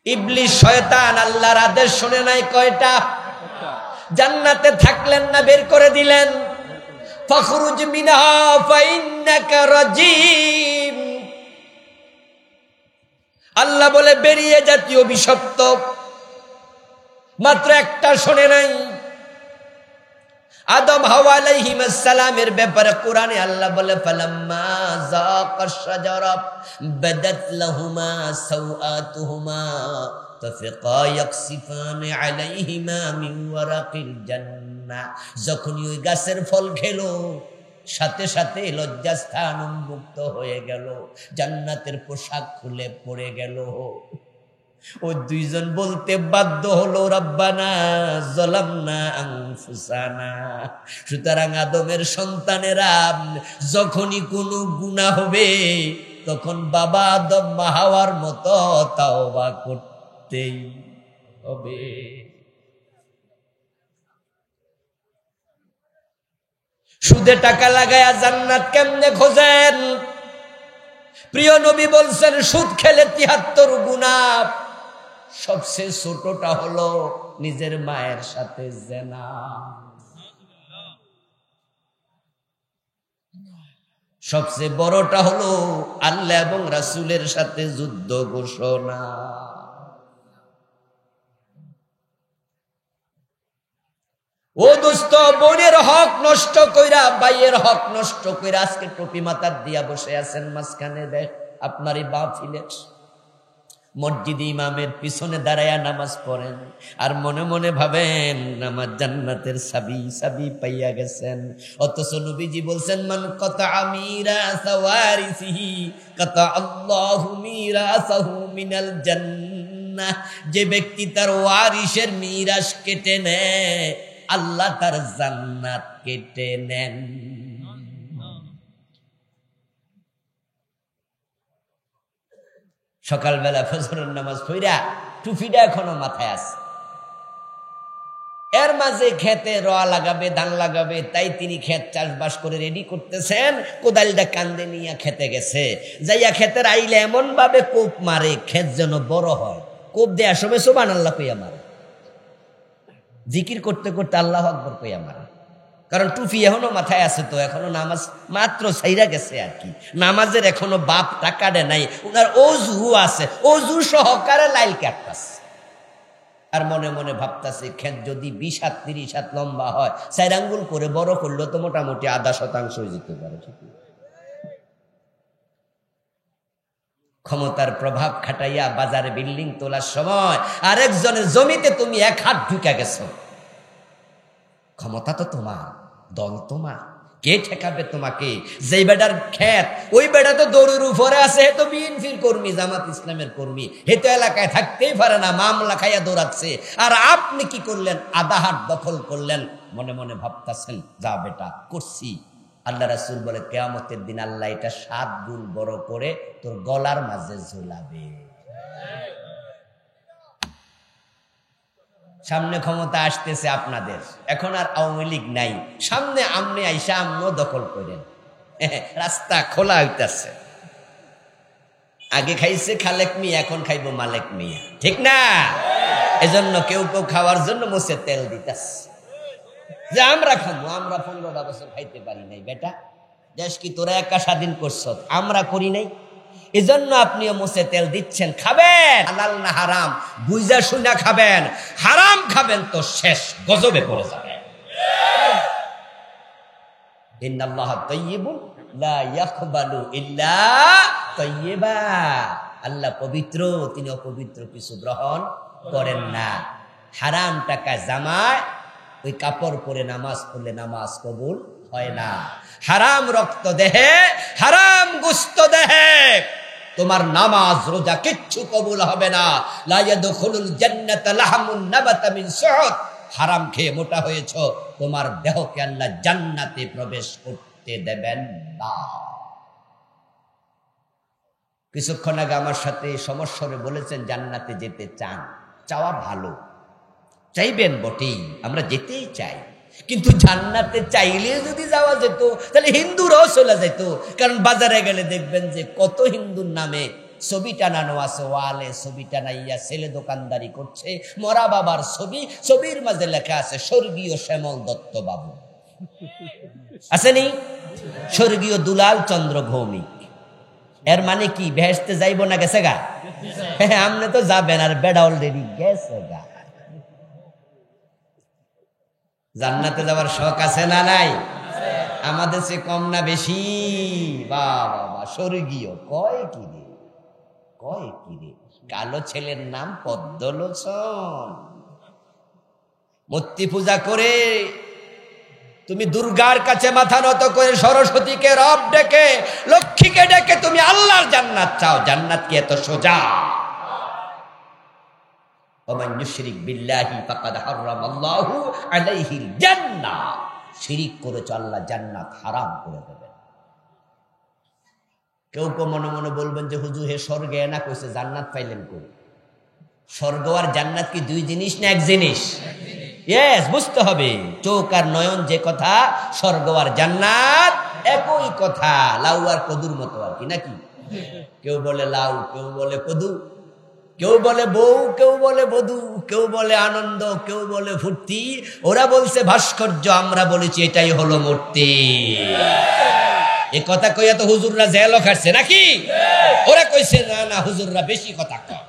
[SPEAKER 1] ইবলিস শয়তান আল্লাহর আদেশ শুনে নাই কয়টা? জান্নাতে থাকলেন না বের করে দিলেন। ফখরুজ মিনহা ফাইন্নাকা রাজিম। আল্লাহ বলে বেরিয়ে জাতীয় অভিশপ্ত, মাত্র একটা শুনে নাই। আদম হাওয়া আলাইহিস সালামের ব্যাপারে কোরআনে আল্লাহ বলে ফালাম্মা যাকাশ শাজারা বাদাত লাহুমা সাওআতুহুমা তাফিকা ইয়াকসিফান আলাইহিমা মিন ওয়ারাকিল জান্নাহ। যখন ওই গাছের ফল খেলো সাথে সাথে লজ্জাস্থান উন্মুক্ত হয়ে গেল, জান্নাতের পোশাক খুলে পড়ে গেল। ও দুইজন বলতে বাধ্য হলো রব্বানা যালামনা আনফুসানা। সুতরাং আদমের সন্তানেরা যখনই কোনো গুনাহ হবে তখন বাবা আদম মা হাওয়ার মতো তাওবা করতেই হবে। সুদে টাকা লাগায়া জান্নাত কেমনে খোঁজেন? প্রিয় নবী বলছেন সুদ খেলে ৭৩ গুনাহ, সবচেয়ে ছোটটা হলো নিজের মায়ের সাথে জিনা। সবচেয়ে বড়টা হলো আল্লাহ এবং রাসূলের সাথে যুদ্ধ ঘোষণা। ও দোস্ত, বোনের হক নষ্ট কইরা, ভাইয়ের হক নষ্ট কইরা আজকে টুপি মাথার দিয়া বসে আছেন মাঝখানে দেখ আপনারই মাহফিলে। মসজিদে ইমামের পিছনে দাঁড়ায়া নামাজ পড়েন আর মনে মনে ভাবেন নামাজ জান্নাতের চাবি পাইয়া গেছেন। অথচ নবীজি বলছেন, মান কাতা মিরাসা ওয়ারিসিহি কাতা আল্লাহু মিরাসাহু মিনাল জান্নাহ। যে ব্যক্তি তার ওয়ারিসের মিরাস কেটে নেয়, আল্লাহ তার জান্নাত কেটে নেন। সকালবেলা ফজরের নামাজ পড়া টুপিটা এখনো মাথায় আছে, এর মাঝে খেতে রোয়া লাগাবে, ধান লাগাবে, তাই তিনি ক্ষেত চাষবাস করে রেডি করতেছেন। কোদালটা কান্দে নিয়ে খেতে গেছে, যাইয়া ক্ষেতের আইলে এমন ভাবে কোপ মারে ক্ষেত যেন বড় হয়। কোপ দেওয়ার সময় সুবহানাল্লাহ কইয়া মারে, জিকির করতে করতে আল্লাহু আকবার কইয়া মারে। কারণ টুপি এখনো মাথায় আছে, তো এখনো নামাজ মাত্র ছাইরা গেছে আর কি, নামাজের এখনো বাপটা কাটে নাই। উনার অজু আছে, অজু সহকারে লাইল কাটতাছে আর মনে মনে ভাবতাছে ক্ষেত যদি 20 হাত 30 হাত লম্বা হয়, 4 আঙ্গুল করে বড় করলে তো মোটামুটি আধা শতাংশ হয়ে যেতে পারে। ক্ষমতার প্রভাব খাটাইয়া বাজারে বিল্ডিং তোলার সময় আরেকজনের জমিতে তুমি 1 হাত ঢুকে গেছো। ক্ষমতা তো তোমার, দল তোমার, কে ঠেকাবে তোমাকে? যেই বেটার ক্ষেত, ওই বেটা তো দৌড়ের উপরে আছে, হে তো বিএনপির কর্মী, জামাত ইসলামের কর্মী, হে তো এলাকায় থাকতেই পারে না, মামলা খাইয়া দৌড়াচ্ছে। আর আপনি কি করলেন? আধা হাত দখল করলেন। মনে মনে ভাবতেছেন, যা বেটা করছি। আল্লাহ রাসূল বলে, কিয়ামতের দিন আল্লাহ এটা 7 গুণ বড় করে তোর গলার মাঝে ঝুলাবে। সামনে ক্ষমতা আসতেছে আপনাদের, এখন আর আওয়ামী লীগ নাই, সামনে আমনে আইসা আমনও দখল করেন, রাস্তা খোলা হইতাছে। আগে খাইছে খালেক মিয়া, এখন খাইব মালেক মিয়া, ঠিক না? এজন্য কেউ কেউ খাওয়ার জন্য মুছে তেল দিতেছে, যে আমরা খাবো, আমরা 15টা বছর খাইতে পারি নাই। বেটা দেশ কি তোরা একা স্বাধীন করছ? আমরা করি নাই। এজন্য আপনিও মুছে তেল দিচ্ছেন। খাবেন হালাল না হারাম বুঝা শুনা খাবেন, হারাম খাবেন তো শেষ গজবে পড়ে যাবে। ইন্নাল্লাহা তাইয়্যিবুন লা ইয়াকবালু ইল্লা তাইয়্যিবা। আল্লাহ পবিত্র, তিনি অপবিত্র কিছু গ্রহণ করেন না। হারাম টাকা জামায় ওই কাপড় পরে নামাজ পড়লে নামাজ কবুল হয় না। হারাম রক্ত দেহে, হারাম গোশত দেহে তোমার নামাজ রোজা কিচ্ছু কবুল হবে না। লা ইয়াদখুলুল জান্নাতা লাহমুন নাবাতা মিন সুহুত। হারাম খেয়ে মোটা হয়েছো, তোমার দেহকে আল্লাহ জান্নাতে প্রবেশ করতে দেবেন না। কিছুক্ষণ আগে আমার সাথে সমস্যরে বলেছেন জান্নাতে যেতে চান, চাওয়া ভালো, চাইবেন বটেই, আমরা যেতেই চাই, কিন্তু জান্নাতে চাইলে যদি যাওয়া যেত তাহলে হিন্দুরাও চলে যেত। কারণ বাজারে গেলে দেখবেন যে কত হিন্দুর নামে ছবি টানানো আছে ওয়ালে, ছবি টানাইয়া ছেলে দোকানদারি করছে, মরা বাবার ছবি, ছবির মাঝে লেখা আছে স্বর্গীয় শ্যামল দত্ত বাবু, আসেনি? স্বর্গীয় দুলাল চন্দ্র ভৌমিক। এর মানে কি বেহেশতে যাইব না গেছে গা? হ্যাঁ, আপনি তো যাবেন, আর বেড়া অলরেডি গেছে গা। জান্নাতে যাওয়ার শখ আছে না নাই? আমাদের সে কম না বেশি? বাবা স্বর্গীয় কয় কি রে, কয় কি রে? কালো ছেলের নাম পদ্মলোচন। মূর্তি পূজা করে তুমি দুর্গার কাছে মাথা নত করে, সরস্বতীকে রব ডেকে, লক্ষ্মীকে ডেকে তুমি আল্লাহর জান্নাত চাও। জান্নাত কি এত সোজা? ওমান ইউশরিক বিল্লাহি ফাকাদ হারামাল্লাহু আলাইহিল জান্নাহ। শিরিক করেছো, আল্লাহ জান্নাত হারাম করে দেবেন। কেউ কেউ মনে মনে বলবেন যে হুজুর হে স্বর্গে না কইছে, জান্নাত পাইলেন কই? স্বর্গ আর জান্নাত কি দুই জিনিস না এক জিনিস? ইয়েস, বুঝতে হবে। চোখ আর নয়ন যে কথা, স্বর্গ আর জান্নাত একই কথা, লাউ আর কদুর মতো আর কি, নাকি? কেউ বলে লাউ, কেউ বলে কদু, কেউ বলে বউ, কেউ বলে বধূ, কেউ বলে আনন্দ, কেউ বলে ফুর্তি। ওরা বলছে ভাস্কর্য, আমরা বলেছি এটাই হলো মূর্তি। এ কথা কইয়া তো হুজুররা জেলও খাটছে নাকি? ওরা কইছে না না, হুজুররা বেশি কথা কয়,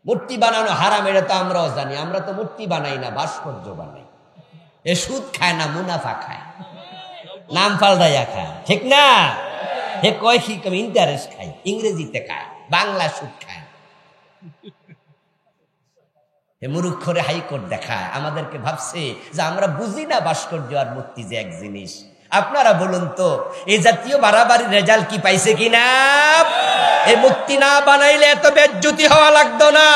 [SPEAKER 1] মূর্তি বানানো হারাম, এটা তো আমরাও জানি। আমরা তো মূর্তি বানাই না, ভাস্কর্য বানাই। এ সুদ খায় না, মুনাফা খায়, নাম পাল্টাইয়া খায়, ঠিক না? হে কয় কি ইন্টারেস্ট খাই, ইংরেজিতে খায়। বাংলা সুদ খায়। মুরুক্ষরে হাইকোর্ট দেখায়, আমাদেরকে ভাবছে যে আমরা বুঝি না ভাস্কর্য আর মূর্তি যে এক জিনিস। আপনারা বলুন তো, এই জাতীয় বাড়াবাড়ি রেজাল্ট কি পাইছে কিনা? এই মূর্তি না বানাইলে এত বেজ্জুতি হওয়া লাগতো না।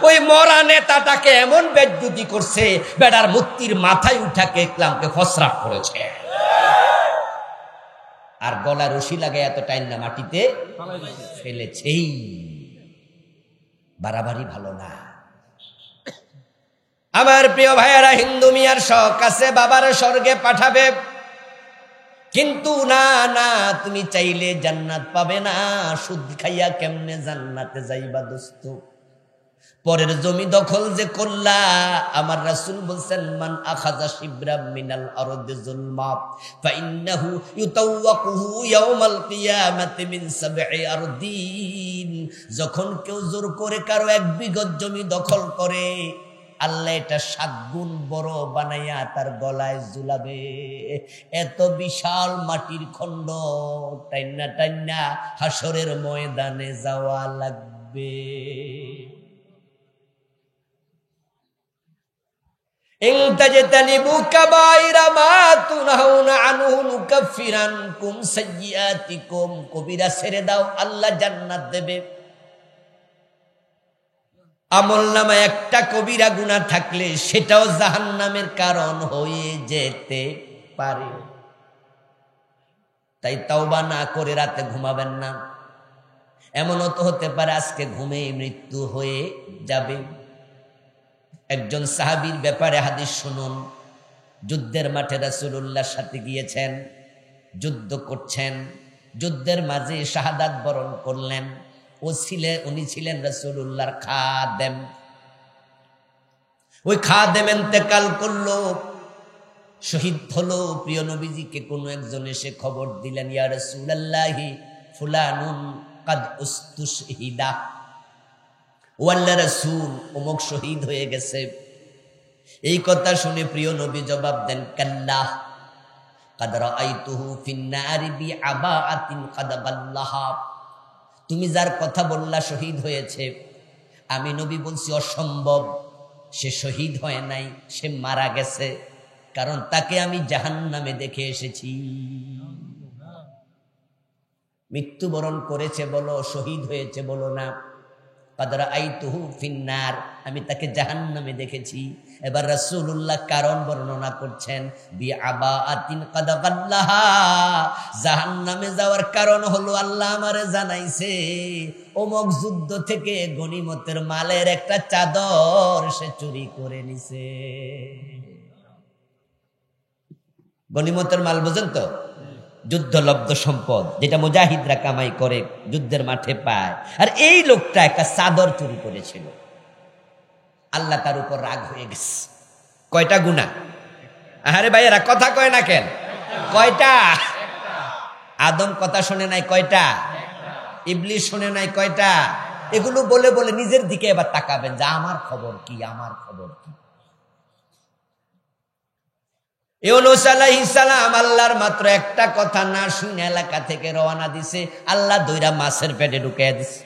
[SPEAKER 1] ওই মরা নেতাটাকে এমন বেজ্জুতি করছে, বেটার মূর্তির মাথায় উঠাকে ইসলামকে ফসরাফ করেছে, আর গলা রশি লাগে এত টাইম না মাটিতে ফেলেছেই। বাড়াবাড়ি ভালো না। আমার প্রিয় ভাইয়েরা, হিন্দু মিয়ার শখ আছে বাবার স্বর্গে পাঠাবে, কিন্তু না না, তুমি চাইলে জান্নাত পাবে না। সুদ খাইয়া কেমনে জান্নাতে যাইবা দোস্ত? পরের জমি দখল যে করলা, আমার রাসূল বলছেন, মান আখাযা শিবরাম মিনাল আরদি যুলমা ফাইন্নাহু ইউতাওয়াকুহু ইয়াউমাল কিয়ামাতি মিন সাবঈ আরদিন। যখন কেউ জোর করে কারো 1 বিঘত জমি দখল করে, আল্লাহ এটা 7 গুণ বড় বানাইয়া তার গলায় ঝুলাবে। এত বিশাল মাটির খণ্ড টাইনা টাইনা হাসরের ময়দানে যাওয়া লাগবে। ইন তাজতানিবু কাবাইরা মা তুনহাউনা আনহু নুকাফিরানকুম সাইয়্যাতিকুম। কবিরা ছেড়ে দাও, আল্লাহ জান্নাত দেবে। আমলনামায় একটা কবিরা গুনাহ থাকলে সেটাও জাহান্নামের কারণ হয়ে যেতে পারে। তাই তওবা না করে রাতে ঘুমাবেন না। এমনও তো হতে পারে আজকে ঘুমে মৃত্যু হয়ে যাবে। একজন সাহাবীর ব্যাপারে হাদিস শুনুন। যুদ্ধের মাঠে রাসূলুল্লাহর সাথে গিয়েছেন, যুদ্ধ করছেন, যুদ্ধের মাঝে শাহাদাত বরণ করলেন। উনি ছিলেন রাসূলুল্লাহর খাদেম। ওই খাদেম ইন্তেকাল করলো, শহীদ হলো। প্রিয় নবীজিকে কোন একজন এসে খবর দিলেন, ইয়া রাসূলুল্লাহি ফুলানুন কাদ উস্তুশহিদা, ও আল্লাহর রাসূল অমুক শহীদ হয়ে গেছে। এই কথা শুনে প্রিয় নবী জবাব দেন, কাল্লাহ কাদ রাআইতুহু ফিন নারি বিআবাআতিন কাদ গাল্লাহা। তুমি যার কথা বললা শহীদ হয়েছে, আমি নবী বলছি অসম্ভব। সে শহীদ হয় নাই, সে মারা গেছে, কারণ তাকে আমি জাহান্নামে দেখে এসেছি। মৃত্যুবরণ করেছে বলো, শহীদ হয়েছে বলো না। কাদ রাআইতুহু ফিন নার, আমি তাকে জাহান্নামে দেখেছি। এবার রাসূলুল্লাহ কারণ বর্ণনা করছেন, বিআবাআতিন কাদ গাল্লাহা। জাহান্নামে যাওয়ার কারণ হলো আল্লাহ আমারে জানাইছে, অমুক যুদ্ধ থেকে গনিমতের মালের একটা চাদর সে চুরি করে নিছে। গনিমতের মাল বুঝেন তো? যুদ্ধলব্ধ সম্পদ, যেটা মুজাহিদরা কামাই করে যুদ্ধের মাঠে পায়। আর এই লোকটা একটা চাদর চুরি করেছিল। আল্লাহ তার উপর রাগ হয়ে গেছে। কয়টা গুনাহ? আরে ভাইয়েরা কথা কয় না কেন? কয়টা? আদম কথা শুনে নাই কয়টা? ইবলিস শুনে নাই কয়টা? এগুলো বলে বলে নিজের দিকে এবার তাকাবেন যে আমার খবর কি, আমার খবর কি। ইউনূস আলাইহিস সালাম আল্লাহর মাত্র একটা কথা না শুনে এলাকা থেকে রওনা দিছে, আল্লাহ দইরা মাছের পেটে ঢুকিয়ে দিছে।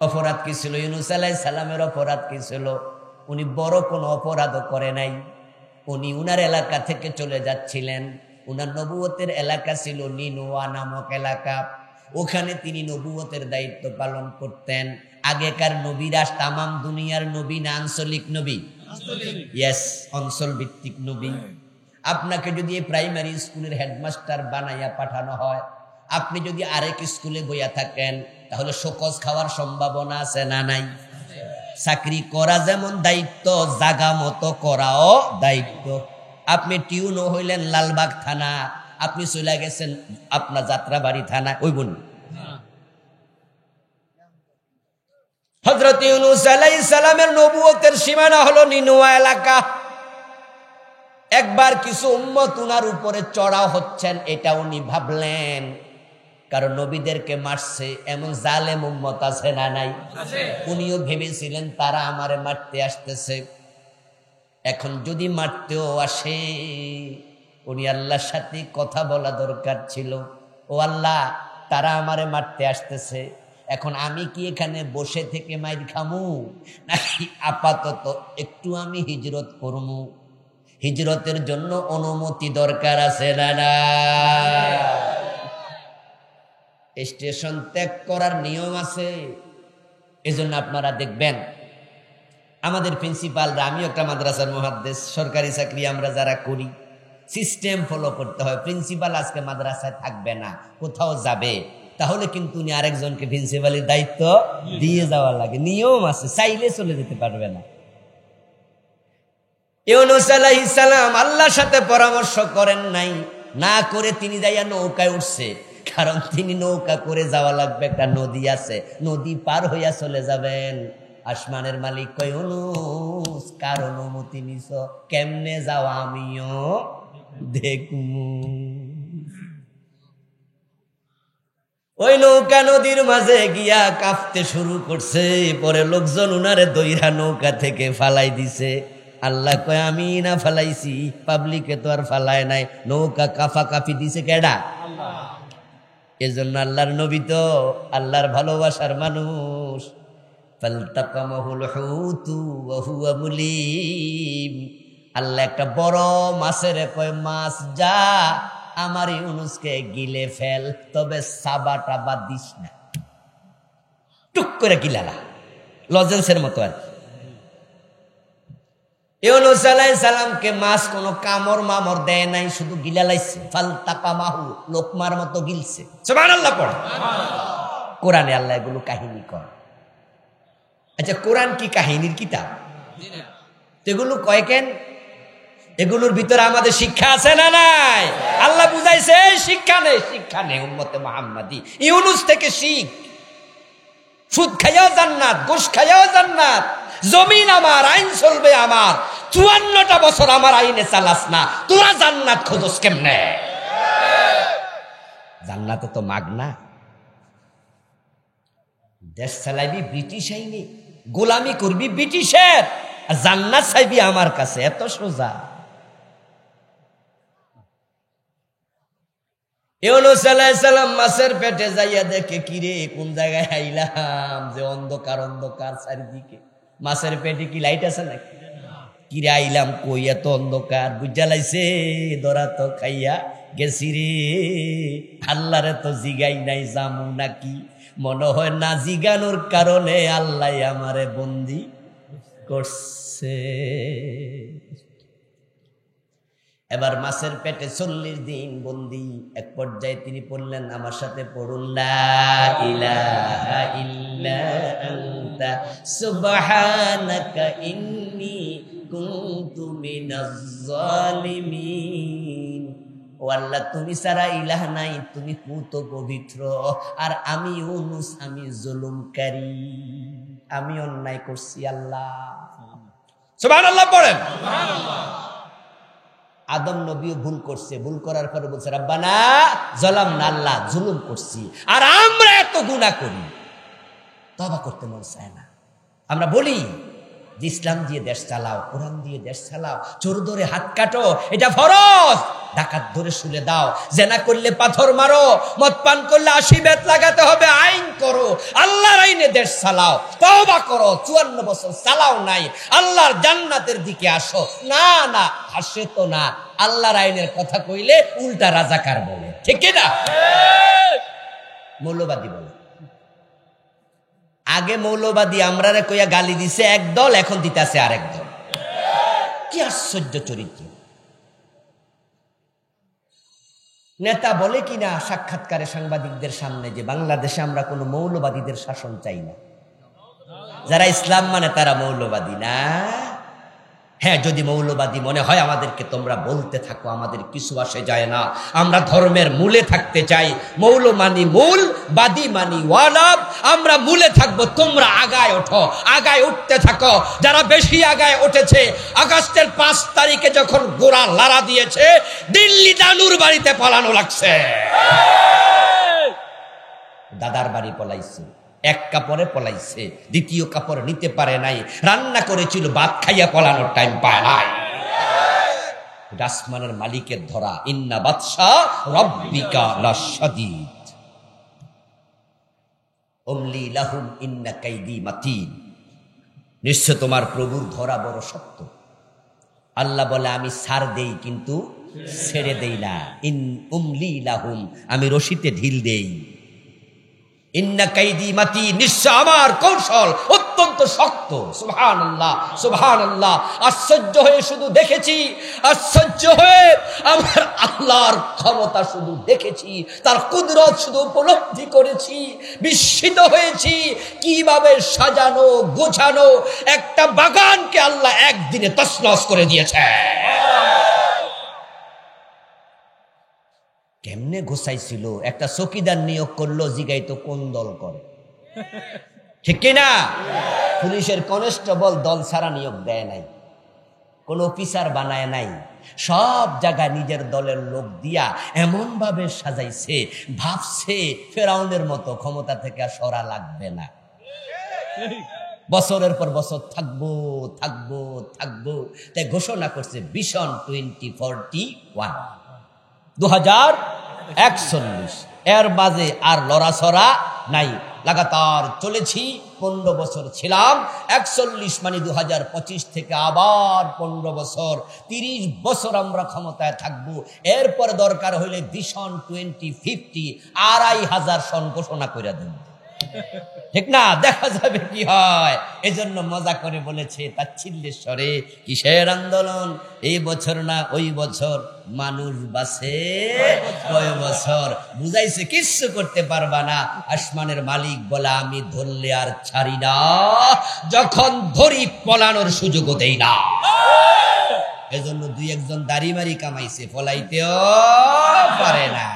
[SPEAKER 1] অপরাধ কি ছিল? ইউনূস আলাইহিস সালামের অপরাধ কি ছিল? উনি বড় কোনো অপরাধও করে নাই। উনি উনার এলাকা থেকে চলে যাচ্ছিলেন। উনার নবুয়তের এলাকা ছিল নিনুয়া নামক এলাকা। ওখানে তিনি নবুয়তের দায়িত্ব পালন করতেন। আগেকার নবীরা তামাম দুনিয়ার নবী না আঞ্চলিক নবী? ইয়েস, অঞ্চল ভিত্তিক নবী। আপনাকে যদি এই প্রাইমারি স্কুলের হেডমাস্টার বানাইয়া পাঠানো হয়, আপনি যদি আরেক স্কুলে বইয়া থাকেন, তাহলে শোকজ খাওয়ার সম্ভাবনা আছে না নাই? চাকরি করা যেমন দায়িত্ব, জাগা মতো করাও দায়িত্ব। আপনি টিউনও হইলেন লালবাগ থানা, আপনি চলে গেছেন আপনার যাত্রাবাড়ি থানা, ওই বোন। হযরত ইউনূস আলাইহিস সালামের নবুয়তের সীমানা হলো নিনুয়া এলাকা। একবার কিছু উম্মত উনার উপরে চড়াও হচ্ছেন, এটা উনি ভাবলেন, কারণ নবীদেরকে মারছে এমন জালেম উম্মত আছে না নাই? উনিও ভেবেছিলেন তারা আমারে মারতে আসতেছে। এখন যদি মারতেও আসে, উনি আল্লাহর সাথে কথা বলা দরকার ছিল। ও আল্লাহ, তারা আমারে মারতে আসতেছে। এখন আমি কি এখানে বসে থেকে মাইর খামু, নাকি আপাতত একটু আমি হিজরত করমু? হিজরতের জন্য অনুমতি দরকার আছে না? স্টেশন ত্যাগ করার নিয়ম আছে। এজন্য আপনারা দেখবেন আমাদের প্রিন্সিপালরা, আমিও একটা মাদ্রাসার মুহাদ্দিস, সরকারি চাকরি আমরা যারা করি, সিস্টেম ফলো করতে হয়। প্রিন্সিপাল আজকে মাদ্রাসায় থাকবে না, কোথাও যাবে, তাহলে কিন্তু উনি আরেকজনকে প্রিন্সিপালের দায়িত্ব দিয়ে যাওয়া লাগে। নিয়ম আছে, চাইলে চলে যেতে পারবে না। ইউনূস আলাইহিস সালাম আল্লাহর সাথে পরামর্শ করেন নাই, না করে তিনি যাইয়া নৌকায় উঠছে। কারণ তিনি নৌকা করে যাওয়া লাগবে, একটা নদী আছে, নদী পার হইয়া চলে যাবেন। আসমানের মালিক কই, ইউনূস কার অনুমতি নিছ? কেমনে যাও আমিও দেখমু। ওই নৌকা নদীর মাঝে গিয়া কাঁপতে শুরু করছে। পরে লোকজন উনারে দইরা নৌকা থেকে ফালাই দিছে। আল্লাহ কয়, আমি না ফালাইছি, পাবলিকে তো আর ফালায় নাই, নৌকা কাফা কাফি দিছে কেডা? এজন্য আল্লাহর নবী তো আল্লাহর ভালোবাসার মানুষ। ফালতাকামাহুল হুতু ওয়া হুয়া মুলিম। আল্লাহ একটা বড় মাছের কয়, মাছ যা আমার ইউনূসকে গিলে ফেল, তবে সাবা টাবা দিস না। টুক করে গিলালা, লজেন্সের মতো আর কি। ইউনূস আলাইহিস সালামকে মাছ কোনো কামড় মামড় দেয় নাই, শুধু গিলালাইছে। ফালতাকামাহু, লোকমার মতো গিলছে। সুবহানাল্লাহ পড়ে। কোরআনে আল্লাহ এগুলো কাহিনী কর। আচ্ছা, কোরআন কি কাহিনীর কিতাব? এগুলো কয় কেন? এগুলোর ভিতরে আমাদের শিক্ষা আছে না নাই? আল্লাহ বুঝাইছে শিক্ষা নেই, শিক্ষা নেই উম্মতে মুহাম্মাদি। ইউনূস থেকে শিখ। সুদ খাইয়াও জান্নাত, ঘুষ খাইয়াও জান্নাত, জমিন আমার, আইন চলবে আমার। 54টা বছর আমার আইনে চালাস না, তোরা জান্নাত খোঁজস কেমনে? জান্নাতে তো মাগনা। দেশ চালাইবি ব্রিটিশ আইনে, গোলামি করবি ব্রিটিশের, আর জান্নাত চাইবি আমার কাছে, এত সোজা। ইউনূস আলাইহিস সালাম মাছের পেটে যাইয়া দেখে, কিরে কোন জায়গায় আইলাম, যে অন্ধকার অন্ধকার চারিদিকে। মাছের পেটে কি লাইট আছে নাকি? কিরে আইলাম কই, এত অন্ধকার। বুঝা লাইছে ধরা তো খাইয়া গেছি রে, আল্লাহরে তো জিগাই নাই জামু নাকি। মনে হয় না জিগানোর কারণে আল্লাহ আমারে বন্দি করছে। এবার মাছের পেটে 40 দিন বন্দি। এক পর্যায়ে তিনি পড়লেন, আমার সাথে পড়ুন, লা ইলাহা ইল্লা আনতা সুবহানাকা ইন্নী কুনতু মিনাজ জালিমিন। ও আল্লাহ, তুমি ছাড়া ইলাহ নাই, তুমি পুত পবিত্র, আর আমি ইউনূস, আমি জুলুমকারী, আমি অন্যায় করছি। আল্লাহ সুবহানাল্লাহ পড়েন। আদম নবীও ভুল করছে, ভুল করার পরে বলছে রাব্বানা যালামনা, আল্লাহ জুলুম করছি, আর আমরা এত গুনাহ করি, তওবা করতে মন চায় না। আমরা বলি যে ইসলাম দিয়ে দেশ চালাও, কোরআন দিয়ে দেশ চালাও, চোর ধরে হাত কাটো, এটা ফরজ, ডাকাত ধরে শুলে দাও, জেনা করলে পাথর মারো, মদ পান করলে 80 বেত লাগাতে হবে, আইন করো, আল্লাহর আইনে দেশ চালাও, তওবা করো। 54 বছর চালাও নাই, আল্লাহর জান্নাতের দিকে আসো। না না, হাসে তো না, আল্লাহর আইনের কথা কইলে উল্টা রাজাকার বলে, ঠিক কি না? মৌলবাদী বলে। আগে মৌলবাদী আমরারে কইয়া গালি দিছে একদল, এখন দিতেছে আরেক দল। কি আশ্চর্য চরিত্র! নেতা বলে কিনা সাক্ষাৎকারে সাংবাদিকদের সামনে যে বাংলাদেশে আমরা কোনো মৌলবাদীদের শাসন চাই না, যারা ইসলাম মানে তারা মৌলবাদী না। হ্যাঁ, যদি মৌলবাদী মনে হয় আমাদেরকে তোমরা বলতে থাকো, আমাদের কিছু আসে যায় না, আমরা ধর্মের মূলে থাকতে চাই। মৌল মানি মূল, বাদী মানি ওয়ালাব, আমরা মূলে থাকবো, তোমরা আগায় ওঠো, আগায় উঠতে থাকো। যারা বেশি আগায় উঠেছে, আগস্টের 5 তারিখে যখন গোড়া লাড়া দিয়েছে, দিল্লি দানুর বাড়িতে পালানো লাগছে, দাদার বাড়ি পলাইছে, এক কাপড়ে পলাইছে, দ্বিতীয় কাপড় নিতে পারে নাই, রান্না করেছিল, ভাত খাইয়া পলানোর টাইম পায় নাই। আসমানের মালিকের ধরা, ইন্না বাতশা রব্বিকা লাশাদীদ। উমলি লাহুম ইন্না কাইদি মাতিন, নিশ্চয় তোমার প্রভুর ধরা বড় শক্ত। আল্লাহ বলে আমি ছাড় দেই কিন্তু ছেড়ে দেই না। ইন উমলি লাহুম, আমি রশিতে ঢিল দেই। ইন্না কাইদি মাতি, নিশ্চয় আমার কৌশল অত্যন্ত শক্ত। সুবহানাল্লাহ, সুবহানাল্লাহ। আশ্চর্য হয়ে শুধু দেখেছি, আশ্চর্য হয়ে আমার আল্লাহর ক্ষমতা শুধু দেখেছি, তার কুদরত শুধু উপলব্ধি করেছি, বিস্মিত হয়েছি কিভাবে সাজানো গোছানো একটা বাগানকে আল্লাহ একদিনে তছনছ করে দিয়েছে। কেমনে গোছাইছিল, একটা চকিদার নিয়োগ করলো, জিগাইতো কোন দল করে, ঠিক কিনা? পুলিশের কনস্টেবল দল ছাড়া নিয়োগ দেয় নাই, কোন অফিসার বানায় নাই, সব জায়গায় নিজের দলের লোক দিয়া এমন ভাবে সাজাইছে, ভাবছে ফেরাউনের মতো ক্ষমতা থেকে সরা লাগবে না, বছরের পর বছর থাকবো থাকবো থাকবো। তাই ঘোষণা করছে ভিশন 2041, 2041। এর মাঝে আর লড়াছড়া নাই, লাগাতার চলেছি। 15 বছর ছিলাম, 41 মানে 2025 থেকে আবার 15 বছর, 30 বছর আমরা ক্ষমতায় থাকবো। এরপর দরকার হইলে ভিশন 2050 2,500 সন ঘোষণা করে দেব, ঠিক না? দেখা যাবে কি হয়। এজন্য মজা করে বলেছে তাচ্ছিল্যেশ্বরে, কিসের আন্দোলন, এই বছর না ওই বছর, মানুষ বাঁচে কয় বছর। বুঝাইছে কিচ্ছু করতে পারবা না। আসমানের মালিক বলে আমি ধরলে আর ছাড়ি না, যখন ধরি পলানোর সুযোগও দেই না। এজন্য 2-1 দাড়ি মারি কামাইছে, ফলাইতেও পারে না।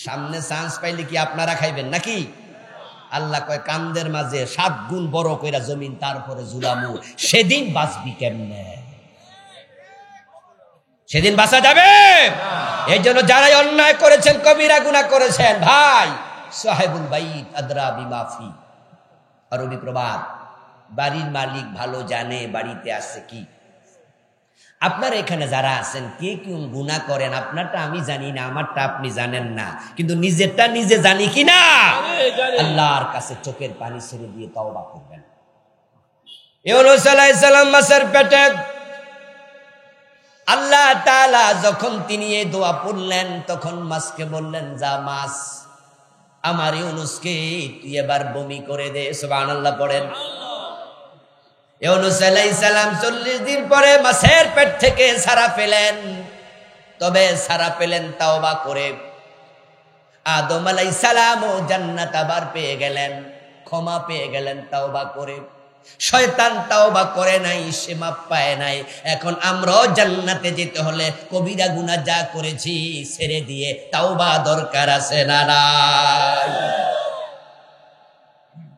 [SPEAKER 1] সামনে চান্স পাইলে কি আপনারা খাইবেন নাকি? আল্লাহ কয় কান্দের মাঝে 7 গুণ বড় কইরা জমিন তারপরে জুলামু, সেদিন বাঁচবি কেমনে? সেদিন বাঁচা যাবে? এই জন্য যারাই অন্যায় করেছেন, কবিরা গুনাহ করেছেন, ভাই সাহেবুল বাইত আদরা বিমাফি, আরবি প্রবাদ, বাড়ির মালিক ভালো জানে বাড়িতে আছে কি। আপনারা এখানে যারা আছেন কে কোন গুনাহ করেন, আপনারটা আমি জানি না, আমারটা আপনি জানেন না, কিন্তু নিজেরটা নিজে জানি কি না? আল্লাহর কাছে চোখের পানি ছেড়ে দিয়ে তওবা করবেন। ইউনূস আলাইহিস সালাম মাছের পেটে, আল্লাহ তাআলা যখন তিনি এই দোয়া পড়লেন, তখন মাছকে বললেন, যা মাছ, আমার ইউনূসকে তুই এবার বমি করে দে। সুবহানাল্লাহ পড়েন। ইউনূস আলাইহিস সালাম 40 দিন পরে মাছের পেট থেকে ছাড়া পেলেন, তবে ছাড়া পেলেন তাওবা করে। আদম আলাইহিস সালামও জান্নাত আবার পেয়ে গেলেন, ক্ষমা পেয়ে গেলেন তাওবা করে। শয়তান তাওবা করে নাই, সে মাপ পায় নাই। এখন আমরাও জান্নাতে যেতে হলে কবিরা গুনাহ যা করেছি ছেড়ে দিয়ে তাওবা দরকার আছে না নাই?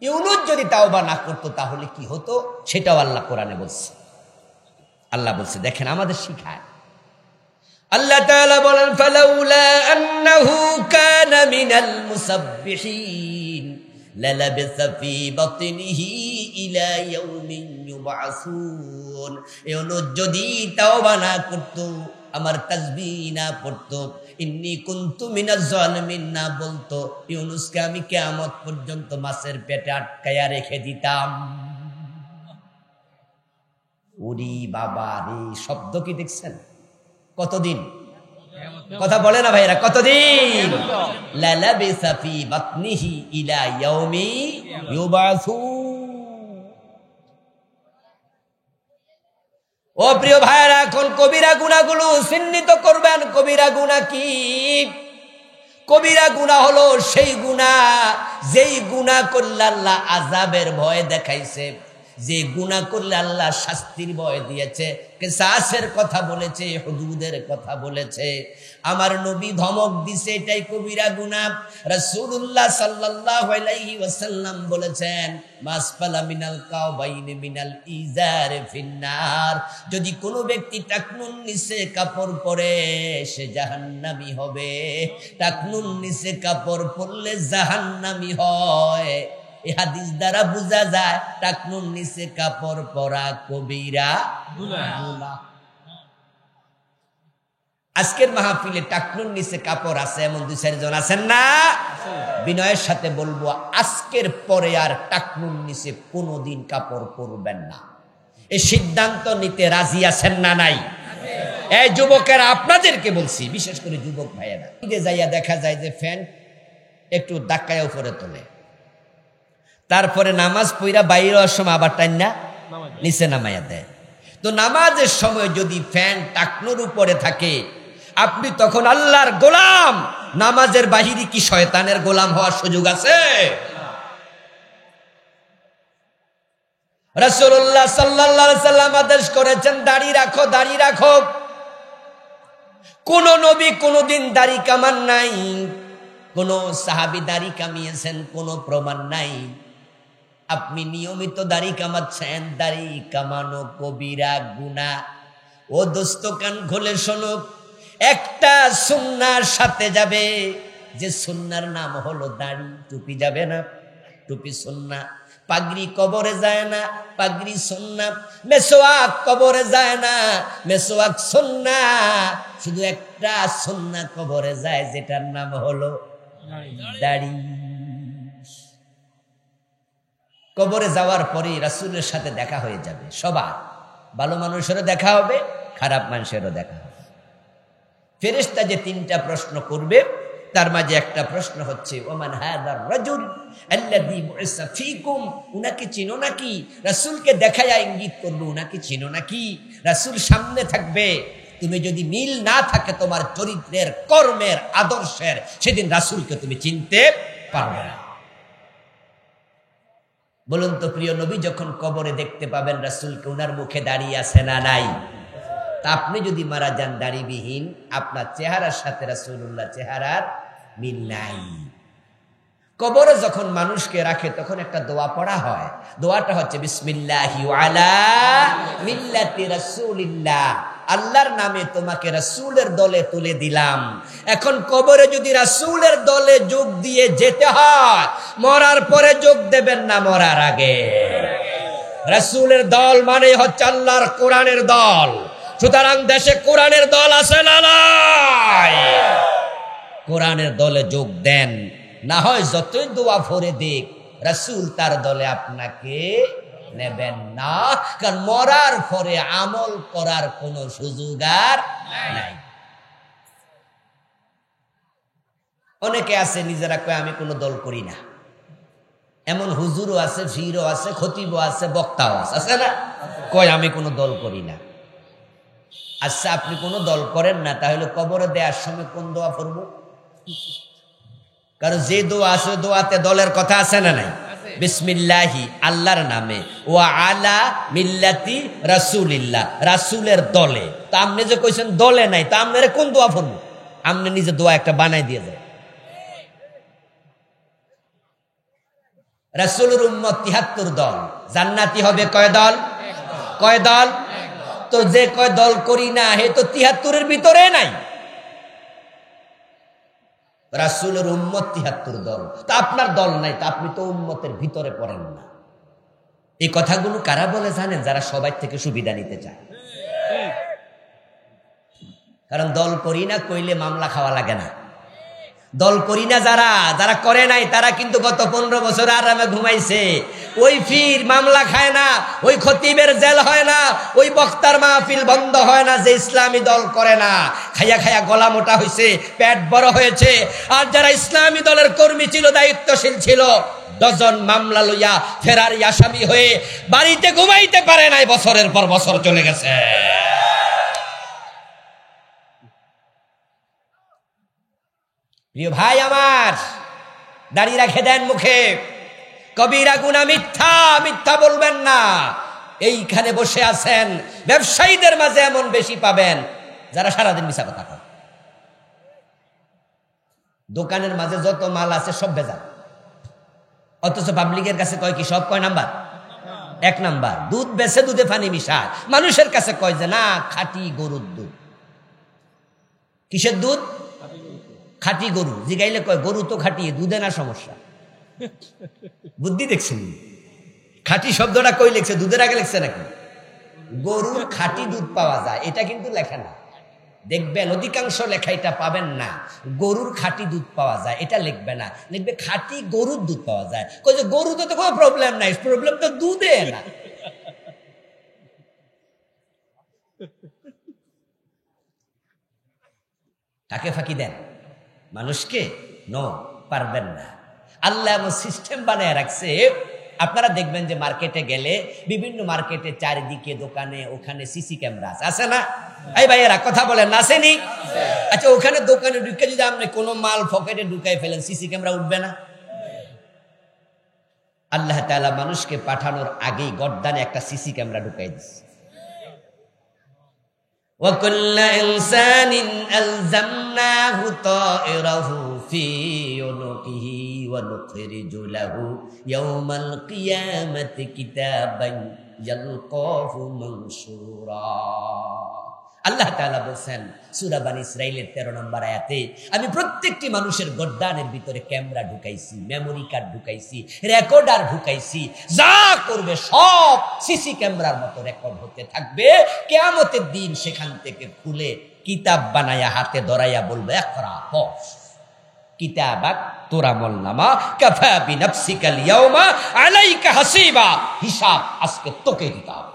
[SPEAKER 1] ইউনূস যদি তাওবা না করতো তাহলে কি হতো, সেটাও আল্লাহ কোরআনে বলছে। আল্লাহ বলছে, দেখেন আমাদের শিখায়। আল্লাহ তাআলা বলেন, ফালাউলা আন্নাহু কানা মিনাল মুসাব্বিহিন লালাবিসা ফি বাতনিহি ইলা ইয়াউমিন ইউবআসুন। ইউনূস যদি তাওবা না করতো, আমার তাসবিহ না পড়তো, ইন্নী কুনতু মিনাজ জালিমিন না বলতো, ইউনূসকে আমি কিয়ামত পর্যন্ত মাছের পেটে আটকায়া রেখে দিতাম। ওরে বাবা রে, শব্দ কি দেখছেন? কতদিন? কথা বলে না ভাইরা, কতদিন? লালাবিসা ফি বাতনিহি ইলা ইয়াউমি ইউবআসুন। ও প্রিয় ভাইরা, এখন কবিরা গুনাহগুলো চিহ্নিত করবেন। কবিরা গুনাহ কি? কবিরা গুনাহ হলো সেই গুনাহ যেই গুনাহ করলে আল্লাহ আযাবের ভয় দেখাইছে, যে গুনাহ করলে আল্লাহ শাস্তির ভয় দিয়েছে, কিসাসের কথা বলেছে, হুদুদের কথা বলেছে। আমার নবী ধমক দিছে, এটাই কবিরা গুনাহ। রাসূলুল্লাহ সাল্লাল্লাহু আলাইহি ওয়াসাল্লাম বলেছেন, মাসফালা মিনাল কাওবাইনি মিনাল ইজার ফিন্নার। যদি কোনো ব্যক্তি টাকনুন নিচে কাপড় পরে সে জাহান্নামী হবে। টাকনুন নিচে কাপড় পরলে জাহান্নামী হয়। এই হাদিস দ্বারা বোঝা যায় টাকনুর নিচে কাপড় পরা কবিরা গুনাহ। আজকের মাহফিলে টাকনুর নিচে কাপড় আছে এমন 2-4 জন আছেন না? বিনয়ের সাথে বলবো, আজকের পরে আর টাকনুর নিচে কোনোদিন কাপড় পরবেন না। এই সিদ্ধান্ত নিতে রাজি আছেন না নাই? এই যুবকেরা আপনাদেরকে বলছি, বিশেষ করে যুবক ভাইয়েরা, যাইয়া দেখা যায় যে ফ্যান একটু ধাক্কায় উপরে তোলে, তারপরে নামাজ পড়া বাইরে হওয়ার সময় আবার টাইনা নিচে নামাইয়া দেয়। তো নামাজের সময় যদি ফ্যান টাকনুর উপরে থাকে, আপনি তখন আল্লাহর গোলাম, নামাজের বাহিরে কি শয়তানের গোলাম হওয়ার সুযোগ আছে? রাসূলুল্লাহ সাল্লাল্লাহু আলাইহি সাল্লাম আদেশ করেছেন, দাড়ি রাখো, দাড়ি রাখো। কোন নবী কোনদিন দাড়ি কামান নাই, কোন সাহাবী দাড়ি কামিয়েছেন কোন প্রমাণ নাই। আপনি নিয়মিত দাড়ি কামাচ্ছেন, দাড়ি কামানো কবিরা গুনাহ। ও দোস্ত, কান খুলে শোনো, একটা সুন্নাহর সাথে যাবে, যে সুন্নাহর নাম হলো দাড়ি। টুপি যাবে না, টুপি সুন্নাহ। পাগড়ি কবরে যায় না, পাগড়ি সুন্নাহ। মেসওয়াক কবরে যায় না, মেসওয়াক সুন্নাহ। শুধু একটা সুন্নাহ কবরে যায়, যেটার নাম হলো দাড়ি। কবরে যাওয়ার পরে রাসূলের সাথে দেখা হয়ে যাবে সবার। ভালো মানুষেরও দেখা হবে, খারাপ মানুষেরও দেখা হবে। ফেরেশতা যে 3টা প্রশ্ন করবে, তার মাঝে একটা প্রশ্ন হচ্ছে, ওমান হাযার রাজুল আল্লাযী বুইসা ফীকুম, উনাকে চিনো নাকি? রাসূলকে দেখায়া ইঙ্গিত করবে, উনাকে চিনো নাকি? রাসূল সামনে থাকবে। তুমি যদি মিল না থাকে তোমার চরিত্রের, কর্মের, আদর্শের, সেদিন রাসূলকে তুমি চিনতে পারবে না। বলুন তো, প্রিয় নবী যখন কবরে দেখতে পাবেন রাসূলকে, উনার মুখে দাঁড়িয়ে আছে না নাই? তা আপনি যদি মারা যান দাড়িবিহীন, আপনার চেহারার সাথে রাসূলুল্লাহ চেহারার মিল নাই। কবরে যখন মানুষকে রাখে তখন একটা দোয়া পড়া হয়। দোয়াটা হচ্ছে বিসমিল্লাহি আলা মিল্লাতি রাসূলিল্লাহ, আল্লাহর নামে তোমাকে রাসূলের দলে তুলে দিলাম। এখন কবরে যদি রাসূলের দলে যোগ দিয়ে যেতে হয়, মরার পরে যোগ দেবেন না, মরার আগে। রাসূলের দল মানে হচ্ছে আল্লাহর কোরআনের দল। সুতরাং দেশে কোরআনের দল আছে না নাই? কোরআনের দলে যোগ দেন, না হয় যতই দোয়া ভরে দিক, রাসূল তার দলে আপনাকে নেবেন না। কারণ মরার পরে আমল করার কোনো সুযোগ আর নাই। অনেকে আছে নিজেরা কয় আমি কোনো দল করি না। এমন হুজুরও আছে, ফিরও আছে, খতিবও আছে, বক্তাও আছে, আছে না? কয় আমি কোনো দল করি না। আচ্ছা, আপনি কোনো দল করেন না, তাহলে কবরে দেওয়ার সময় কোন দোয়া পড়ব? কারণ যে দোয়া আছে দোয়াতে দলের কথা আছে না নাই? বিসমিল্লাহি, আল্লাহর নামে, ওয়া আলা মিল্লাতি রাসূলিল্লাহ, রাসূলের দলে। তা আপনি যে কইছেন দলে নাই, তা আপনারে কোন দোয়া পড়ব? আপনি নিজে দোয়া একটা বানাই দিয়ে যায়। রাসূলের উম্মত ৭৩ দল, জান্নাতি হবে কয় দল? কয় দল? তো যে কয় দল করি না, হে তো ৭৩-এর ভিতরে নাই। রাসূলের উম্মত ৭৩ দল, তা আপনার দল নাই, তা আপনি তো উম্মতের ভিতরে পড়েন না। এই কথাগুলো কারা বলে জানেন? যারা সবাই থেকে সুবিধা নিতে চায়। কারণ দল করি না কইলে মামলা খাওয়া লাগে না। দল করি না যারা, যারা করে নাই, তারা কিন্তু গত 15 বছর আরামে ঘুমাইছে। ওই ফির মামলা খায় না, ওই খতিবের জেল হয় না, ওই বক্তার মাহফিল বন্ধ হয় না, যে ইসলামী দল করে না। খাইয়া খাইয়া গলা মোটা হয়েছে, পেট বড় হয়েছে। আর যারা ইসলামী দলের কর্মী ছিল, দায়িত্বশীল ছিল, ডজন মামলা লইয়া ফেরারি আসামি হয়ে বাড়িতে ঘুমাইতে পারে নাই, বছরের পর বছর চলে গেছে। প্রিয় ভাই আমার, দাঁড়িয়ে রেখে দেন মুখে। কবিরা গুনাহ, মিথ্যা, মিথ্যা বলবেন না। এইখানে বসে আছেন, ব্যবসায়ীদের মাঝে এমন বেশি পাবেন যারা সারাদিন মিছা কথা কয়। দোকানের মাঝে যত মাল আছে সব ভেজাল, অথচ পাবলিকের কাছে কয় কি সব কয় নাম্বার? 1 নাম্বার। দুধ বেচে, দুধে পানি মিশায়, মানুষের কাছে কয় যে না খাঁটি গরুর দুধ। কিসের দুধ? খাঁটি গরু। জিগাইলে কয় গরু তো খাঁটি, দুধে না সমস্যা। বুদ্ধি দেখছেন? খাঁটি শব্দটা কই লিখছে? দুধের আগে লিখছে নাকি? গরুর খাঁটি দুধ পাওয়া যায়, এটা কিন্তু লেখা না। দেখবেন অধিকাংশ লেখা এটা পাবেন না, গরুর খাঁটি দুধ পাওয়া যায়, এটা লিখবে না, লিখবে খাঁটি গরুর দুধ পাওয়া যায়। কই যে গরুতে তো কোনো প্রবলেম নাই, প্রবলেম তো দুধে না। কাকে ফাঁকি দেন? মানুষকে? নো, পারবেন না। আল্লাহ এমন সিস্টেম বানায় রাখছে, আপনারা দেখবেন যে মার্কেটে গেলে বিভিন্ন মার্কেটে চারিদিকে দোকানে ওখানে সিসি ক্যামেরা আছে না? এই ভাইয়েরা কথা বলেন, আসেনি? আচ্ছা, ওখানে দোকানে ঢুকে যদি আপনি কোনো মাল পকেটে ঢুকাই ফেলেন, সিসি ক্যামেরা উঠবে না? আল্লাহ তাআলা মানুষকে পাঠানোর আগেই গর্দানে একটা সিসি ক্যামেরা ঢুকাই দিচ্ছে। وَكُلَّ إِنسَانٍ أَلْزَمْنَاهُ طَائِرَهُ فِي عُنُقِهِ وَنُخْرِجُ لَهُ يَوْمَ الْقِيَامَةِ كِتَابًا يَلْقَاهُ مَنشُورًا। আল্লাহ তাআলা বলেন সূরা বনী ইসরাঈলের 13 নম্বর আয়াতে, আমি প্রত্যেকটি মানুষের গর্দানের ভিতরে ক্যামেরা ঢুকাইছি, মেমোরি কার্ড ঢুকাইছি, রেকর্ডার ঢুকাইছি, যা করবে সব সিসি ক্যামেরার মতো রেকর্ড হতে থাকবে। কিয়ামতের দিন সেখান থেকে খুলে কিতাব বানায়া হাতে ধরাইয়া বলবে, ইকরা পড় কিতাবাক তোরা আমলনামা কাফা বিনাফসিকাল ইয়াউমা আলাইকা হাসিবা, হিসাব আজকে তোকে দিতে হবে।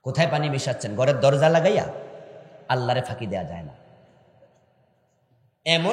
[SPEAKER 1] কোথায় পানি মিশাচ্ছেন? ঘরের দরজা লাগাইয়া? আল্লাহরে ফাঁকি দেয়া যায় না। এমন